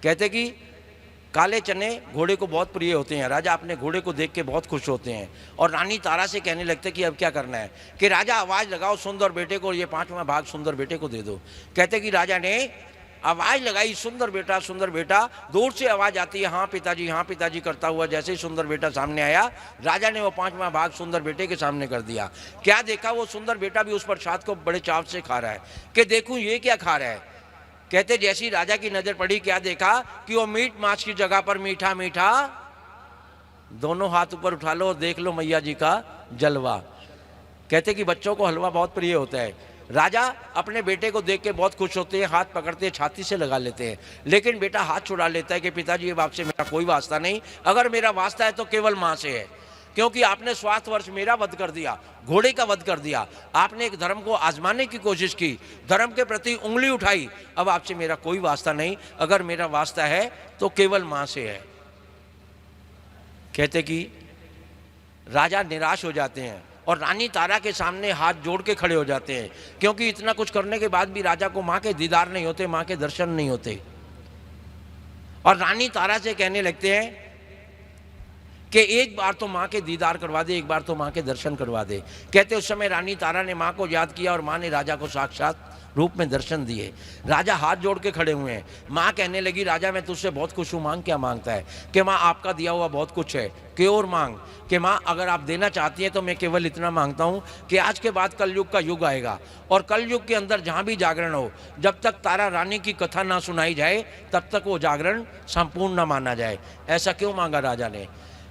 कहते कि काले चने घोड़े को बहुत प्रिय होते हैं। राजा अपने घोड़े को देख के बहुत खुश होते हैं और रानी तारा से कहने लगते कि अब क्या करना है कि राजा आवाज़ लगाओ सुंदर बेटे को, ये 5वां भाग सुंदर बेटे को दे दो। कहते कि राजा ने आवाज़ लगाई सुंदर बेटा सुंदर बेटा। दूर से आवाज़ आती है हाँ पिताजी करता हुआ। जैसे ही सुंदर बेटा सामने आया, राजा ने वो 5वां भाग सुंदर बेटे के सामने कर दिया। क्या देखा? वो सुंदर बेटा भी उस प्रसाद को बड़े चाव से खा रहा है कि देखूँ ये क्या खा रहा है। कहते जैसी राजा की नज़र पड़ी, क्या देखा कि वो मीट मांस की जगह पर मीठा मीठा। दोनों हाथ ऊपर उठा लो और देख लो मैया जी का जलवा। कहते कि बच्चों को हलवा बहुत प्रिय होता है। राजा अपने बेटे को देख के बहुत खुश होते हैं, हाथ पकड़ते हैं, छाती से लगा लेते हैं। लेकिन बेटा हाथ छुड़ा लेता है कि पिताजी ये बाप से मेरा कोई वास्ता नहीं, अगर मेरा वास्ता है तो केवल माँ से है, क्योंकि आपने स्वार्थवर्ष मेरा वध कर दिया, घोड़े का वध कर दिया। आपने एक धर्म को आजमाने की कोशिश की, धर्म के प्रति उंगली उठाई। अब आपसे मेरा कोई वास्ता नहीं, अगर मेरा वास्ता है तो केवल माँ से है। कहते कि राजा निराश हो जाते हैं और रानी तारा के सामने हाथ जोड़ के खड़े हो जाते हैं, क्योंकि इतना कुछ करने के बाद भी राजा को माँ के दीदार नहीं होते, माँ के दर्शन नहीं होते। और रानी तारा से कहने लगते हैं कि एक बार तो माँ के दीदार करवा दे, एक बार तो माँ के दर्शन करवा दे। कहते उस समय रानी तारा ने माँ को याद किया और माँ ने राजा को साक्षात रूप में दर्शन दिए। राजा हाथ जोड़ के खड़े हुए हैं। माँ कहने लगी राजा मैं तुझसे बहुत खुश हूँ, मांग। क्या मांगता है? कि माँ आपका दिया हुआ बहुत कुछ है, कि और मांग। कि माँ अगर आप देना चाहती हैं तो मैं केवल इतना मांगता हूँ कि आज के बाद कलयुग का युग आएगा और कलयुग के अंदर जहाँ भी जागरण हो, जब तक तारा रानी की कथा ना सुनाई जाए तब तक वो जागरण संपूर्ण ना माना जाए। ऐसा क्यों मांगा राजा ने?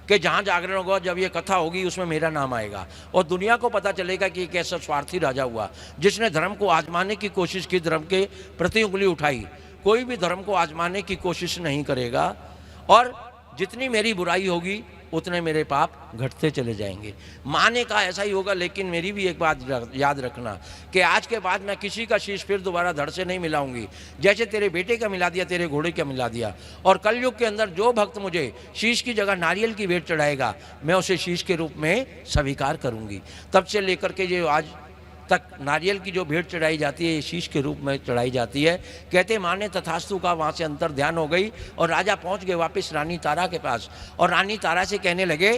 कि जहाँ जागरण होगा, जब ये कथा होगी उसमें मेरा नाम आएगा और दुनिया को पता चलेगा कि एक ऐसा स्वार्थी राजा हुआ जिसने धर्म को आजमाने की कोशिश की, धर्म के प्रति उंगली उठाई। कोई भी धर्म को आजमाने की कोशिश नहीं करेगा और जितनी मेरी बुराई होगी उतने मेरे पाप घटते चले जाएंगे। माँ ने कहा ऐसा ही होगा, लेकिन मेरी भी एक बात याद रखना कि आज के बाद मैं किसी का शीश फिर दोबारा धड़ से नहीं मिलाऊंगी। जैसे तेरे बेटे का मिला दिया, तेरे घोड़े का मिला दिया। और कलयुग के अंदर जो भक्त मुझे शीश की जगह नारियल की भेंट चढ़ाएगा, मैं उसे शीश के रूप में स्वीकार करूंगी। तब से लेकर के जो आज तक नारियल की जो भेंट चढ़ाई जाती है, ये शीश के रूप में चढ़ाई जाती है। कहते माँ ने तथास्तु का, वहाँ से अंतर ध्यान हो गई और राजा पहुँच गए वापस रानी तारा के पास। और रानी तारा से कहने लगे,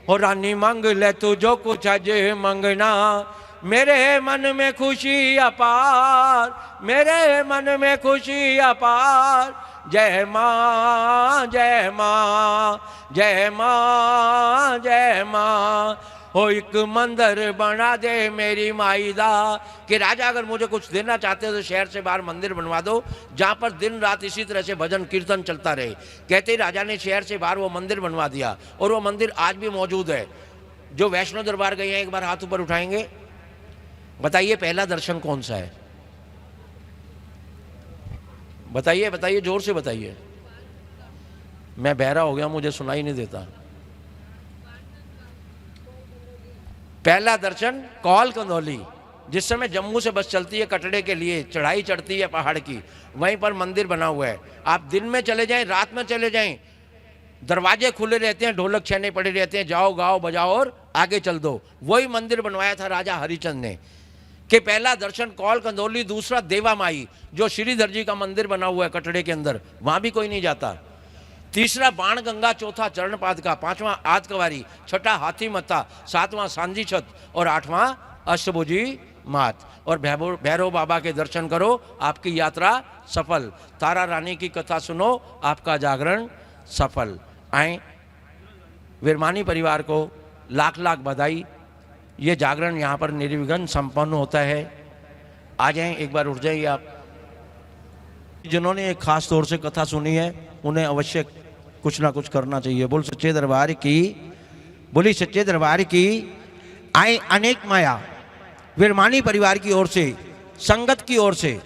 हो रानी मांग ले तू जो कुछ अजय मंगना, मेरे मन में खुशी अपार, मेरे मन में खुशी अपार। जय माँ जय माँ जय माँ जय माँ, हो एक मंदिर बना दे मेरी माई दा। कि राजा अगर मुझे कुछ देना चाहते हो तो शहर से बाहर मंदिर बनवा दो, जहाँ पर दिन रात इसी तरह से भजन कीर्तन चलता रहे। कहते राजा ने शहर से बाहर वो मंदिर बनवा दिया और वो मंदिर आज भी मौजूद है। जो वैष्णो दरबार गए हैं एक बार हाथ ऊपर उठाएंगे, बताइए पहला दर्शन कौन सा है? बताइए बताइए, जोर से बताइए। मैं बहरा हो गया, मुझे सुनाई नहीं देता। पहला दर्शन कौल कंदौली, जिस समय जम्मू से बस चलती है कटड़े के लिए, चढ़ाई चढ़ती है पहाड़ की, वहीं पर मंदिर बना हुआ है। आप दिन में चले जाएं, रात में चले जाएं, दरवाजे खुले रहते हैं, ढोलक छेने पड़े रहते हैं, जाओ गाओ बजाओ और आगे चल दो। वही मंदिर बनवाया था राजा हरिचंद ने। कि पहला दर्शन कौल कंदौली, दूसरा देवा माई जो श्रीधर जी का मंदिर बना हुआ है कटड़े के अंदर, वहाँ भी कोई नहीं जाता। तीसरा बाण गंगा, चौथा चरण पादका, पांचवां आदकवारी, छठा हाथी मत्ता, सातवां सांझी छत और आठवां अष्टभुजी मात। और भैरव बाबा के दर्शन करो, आपकी यात्रा सफल। तारा रानी की कथा सुनो, आपका जागरण सफल। आए विरमानी परिवार को लाख लाख बधाई। ये जागरण यहाँ पर निर्विघ्न संपन्न होता है। आ जाएं, एक बार उठ जाइए आप। जिन्होंने एक खास तौर से कथा सुनी है उन्हें अवश्य कुछ ना कुछ करना चाहिए। बोल सच्चे दरबार की, बोली सच्चे दरबार की। आए अनेक माया विरमानी परिवार की ओर से, संगत की ओर से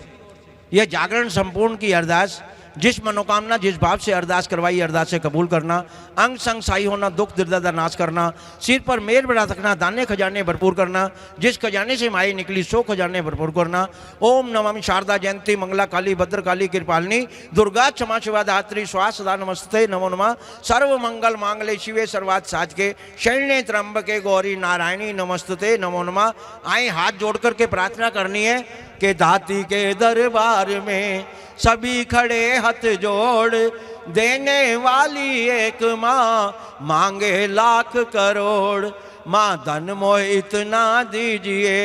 यह जागरण संपूर्ण की अरदास जिस मनोकामना जिस भाव से अरदास करवाई अरदास से कबूल करना, अंग संग साई होना, दुख दर्द नाश करना, सिर पर मेल बढ़ा सकना, दाने खजाने भरपूर करना, जिस खजाने से माई निकली सो खजाने भरपूर करना। ओम नमः शारदा जयंती मंगला काली भद्र काली कृपालिनी दुर्गा क्षमा शिवा धात्री स्वाहा सदा नमस्ते नमो नमः। सर्व मंगल मांगले शिवे सर्वात साधके शरण्ये त्र्यंबके गौरी नारायणी नमस्तुते नमो नमः। आए हाथ जोड़ करके प्रार्थना करनी है कि दाती के दरबार में सभी खड़े हाथ जोड़, देने वाली एक माँ मांगे लाख करोड़। माँ धन मोह इतना दीजिए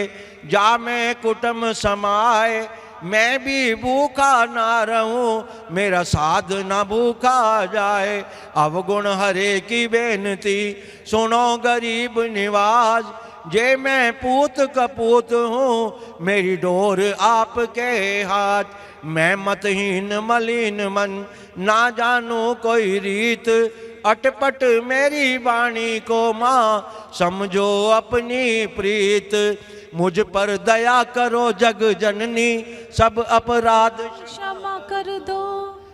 जा में कुटुंब समाए, मैं भी भूखा ना रहूं मेरा साध ना भूखा जाए। अवगुण हरे की बेनती सुनो गरीब निवाज, जे मैं पूत कपूत हूँ मेरी डोर आपके हाथ। मैं मतहीन मलिन मन ना जानू कोई रीत, अटपट मेरी वाणी को माँ समझो अपनी प्रीत। मुझ पर दया करो जग जननी सब अपराध क्षमा कर दो।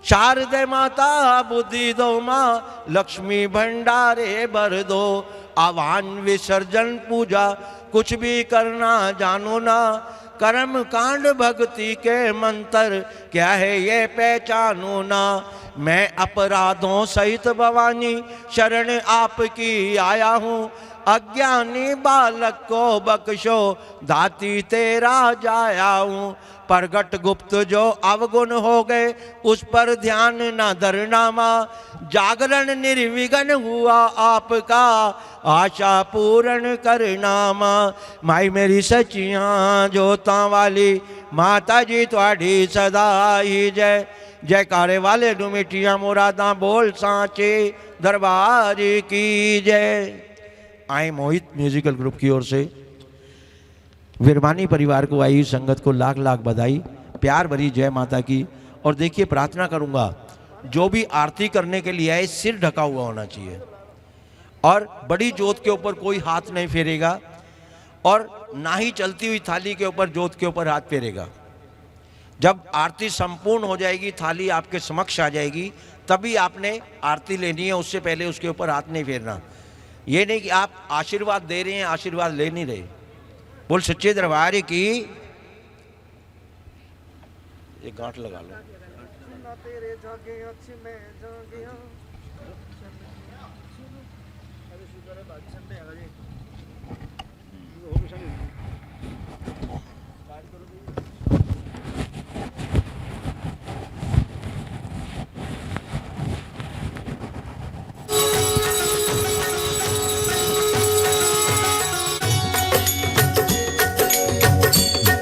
शारदे माता बुद्धि दो माँ लक्ष्मी भंडारे भर दो। आह्वान विसर्जन पूजा कुछ भी करना जानो ना, कर्म कांड भक्ति के मंत्र क्या है ये पहचानो ना। मैं अपराधों सहित भवानी शरण आपकी आया हूँ, अज्ञानी बालक को बख्शो दाती तेरा जाया हूँ। प्रगट गुप्त जो अवगुण हो गए उस पर ध्यान न धरना माँ, जागरण निर्विघ्न हुआ आपका आशा पूर्ण करना माँ। माई मेरी सचियाँ जोता वाली माता जी थोड़ी सदा ही जय। जयकारे वाले डुमिटिया मुरादा बोल सांचे दरबार की जय। आए मोहित म्यूजिकल ग्रुप की ओर से विरवानी परिवार को आई संगत को लाख लाख बधाई, प्यार भरी जय माता की। और देखिए प्रार्थना करूंगा जो भी आरती करने के लिए आए सिर ढका हुआ होना चाहिए और बड़ी जोत के ऊपर कोई हाथ नहीं फेरेगा और ना ही चलती हुई थाली के ऊपर जोत के ऊपर हाथ फेरेगा। जब आरती संपूर्ण हो जाएगी थाली आपके समक्ष आ जाएगी तभी आपने आरती लेनी है, उससे पहले उसके ऊपर हाथ नहीं फेरना। ये नहीं कि आप आशीर्वाद दे रहे हैं आशीर्वाद ले नहीं रहे। बोल सच्चे दरबार की एक गांठ लगा लो।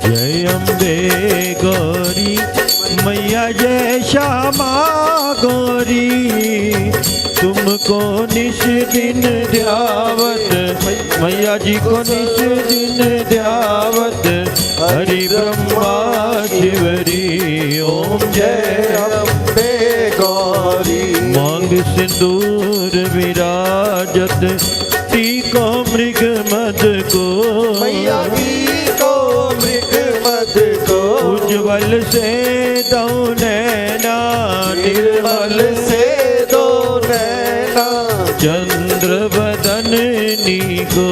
जय अम्बे गौरी मैया जय श्यामा गौरी, तुमको निश दिन ध्यावत मैया जी को निश दिन ध्यावत हरि ब्रह्मा शिवरी। ओम जय अम्बे गौरी। मांग सिंदूर विराजत टीको मृग मद को मैया उज्ज्वल से दो नैना निर्मल से दो नैना चंद्र बदननी को।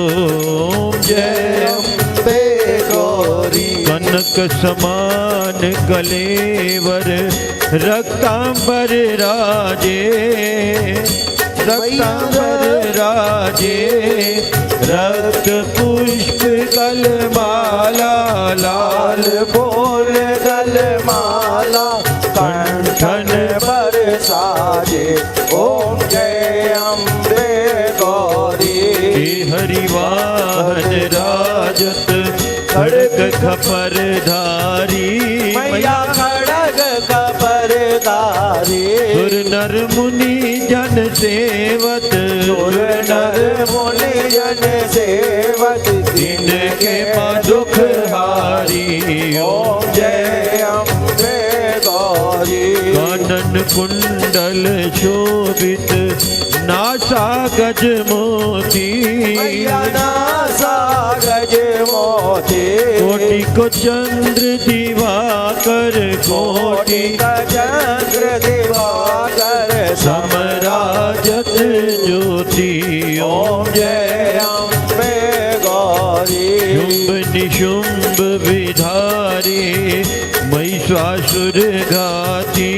जय अम्बे गौरी। कनक समान कलेवर रक्तांबर राजे रक्तांबर राजे रक्त पुष्प गलमाला लाल बोल गलमाला कंठन पर साजे। ओम जय अम्बे गौरी। हरिवाहन राजत खड़ग खपर धारी मैया खड़ग खपर धारी। सुर नर मुनि जन सेवत सुर नर मुनि जन सेवत जिनके पास दुख हारी। ओम जय अम्बे गौरी। कानन कुंडल शोभित नासा गज मोती मैया नासा गज मोती। कोटि को चंद्र दिवाकर कोटि का चंद्र ज्योति ओम जय अम्बे गौरी शुंभ निशुंभ विधारी महिषासुर घाती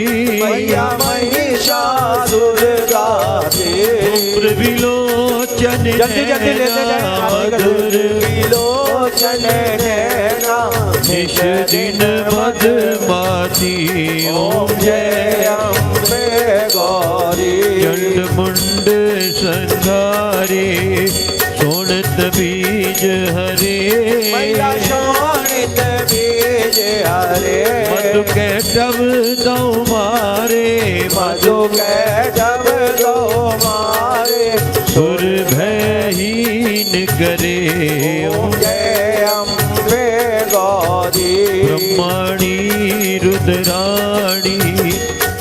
मैया महिषासुर गाती धूम्र विलोचन जल्दी जल्दी लेते जाए मधुर विलोचन नैना निश दिन मधुमाती ओम जय अम्बे गौरी चंड मुंड संघारे सोनत बीज हरे मैया शोणित बीज हरे मधु कैटव दौ मारे मधु कैटव दो मारे सुर भयहीन करे ओम जय अम्बे गौरी ब्रह्माणी रुद्राणी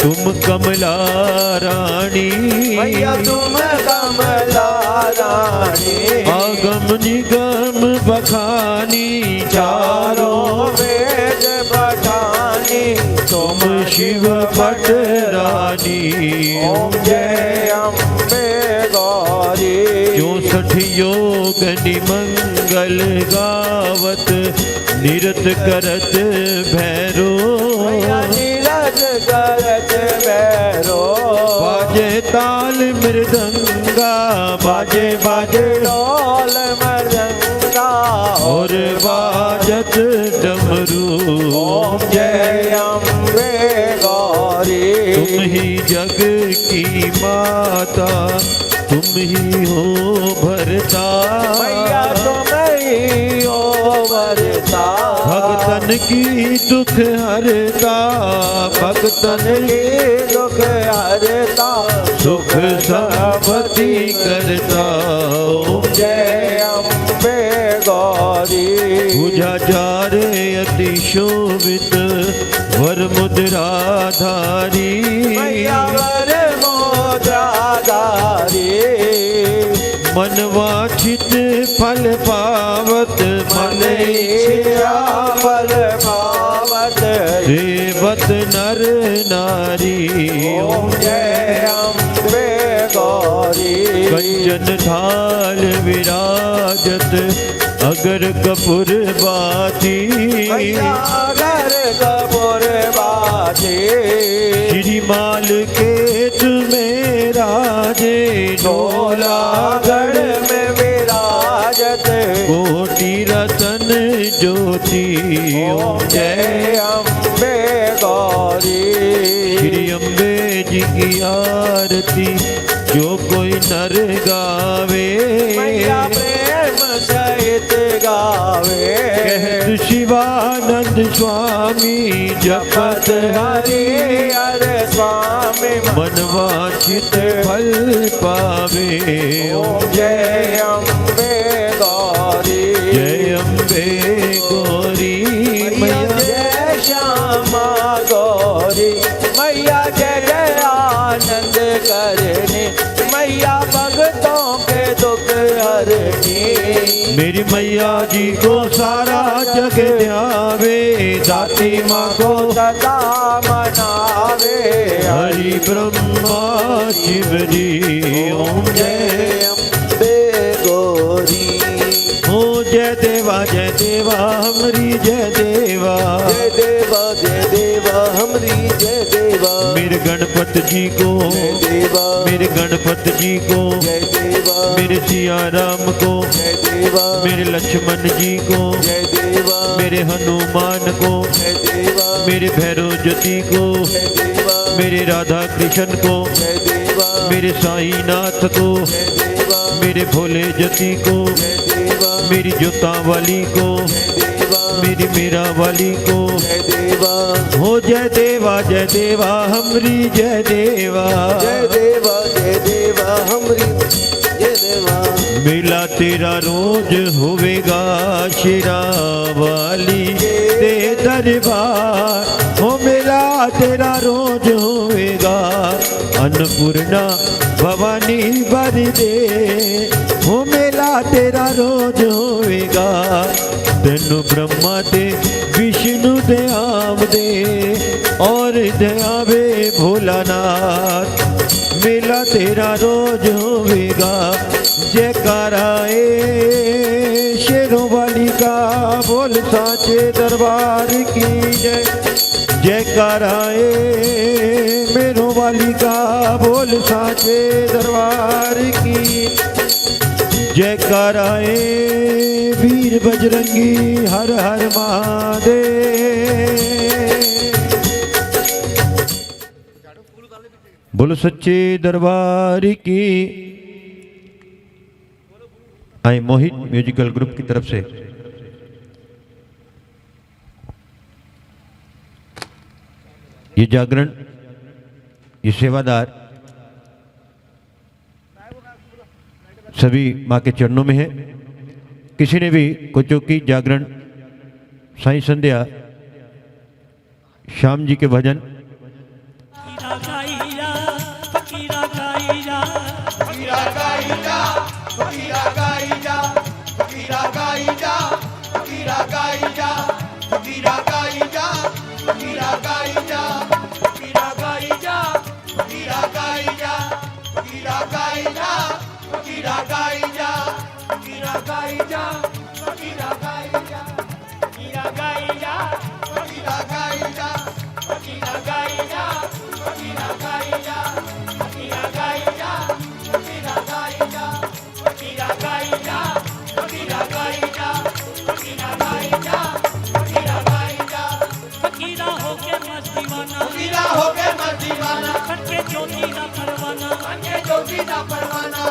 तुम कमला रानी मैया तुम कमला रानी आगम निगम बखानी चारों वेद पठानी तुम शिव पट रानी ओम जय अम्बे गौरी 64 योग निमंगल गावत निरत करत भैरो मैया नीरज करत भैरो बाजे ताल मृदंगा बाजे बाजे ढोल मृदंगा और बाजत डमरू ओम जय अम्बे गौरी तुम ही जग की माता तुम ही हो भरता मैया तुम ही हो वरता भक्तन की दुख हरता भक्तन की दुख हरता सुख संपत्ति करता ओम जय अम्बे गौरी पूजा चारे अति शोभित वर मुद्राधारी मैया वर मोद्राधारी मन वांछित फल पावत मन इच्छा फल पावत सेवत नर नारी ओम जय अम्बे गौरी कंचन थाल विराजत अगर कपूर बाती मैया घर कपूर बाजी श्रीमाल के तुम्हें राजे ढोला गढ़ में विराजत कोटि रतन ज्योति ओम जय अम्बे गौरी श्री अम्बे जी की आरती जो कोई नर गावे मैया प्रेम सहित गावे कहत शिवानंद स्वामी जपत हरि हरे स्वामी मन वांछित फल पावे ओम जय अम्बे गौरी जय अम्बे गौरी मैया जय श्यामा गौरी मैया जय जय आनंद करनी मैया भक्तों के दुख हरनी मेरी मैया जी को सारा जग ध्यावे दाती माँ को सदा मनावे हरि ब्रह्मा शिव जी ओम जय अम्बे गौरी हो जय देवा हमरी जय देवा जय देवा हमरी जय देवा मेरे गणपत जी को जय देवा मेरे गणपत जी को जय देवा मेरे सिया राम को जय देवा मेरे लक्ष्मण जी को जय देवा मेरे हनुमान को जय देवा मेरे भैरव ज्योति को जय देवा मेरे राधा कृष्ण को जय देवा मेरे साईनाथ को जय देवा मेरे भोले ज्योति को जय देवा मेरी जोता वाली को जय देवा मेरी मीरा वाली को जय देवा हो जय देवा हमरी जय देवा जय देवा हमरी जय देवा मेला तेरा रोज होवेगा शिरा वाली ते दरबार हो मेला तेरा रोज होवेगा अन्नपूर्णा भवानी भर दे हो मेला तेरा रोज होवेगा तेनु ब्रह्मा ते विष्णु दे आव दे और दयावे भोलानाथ मेला तेरा रोज होवेगा। जयकारा ए शेरों वाली का बोल साचे दरबार की जय। जयकारा ए मेरों वाली का बोल साचे दरबार की। जयकारा ए वीर बजरंगी हर हर महादेव। बोलो सच्चे दरबार की। आए मोहित म्यूजिकल ग्रुप की तरफ से ये जागरण, ये सेवादार सभी माँ के चरणों में है। किसी ने भी कोई चौकी जागरण, साईं संध्या, श्याम जी के भजन, ज्योति ना परवाना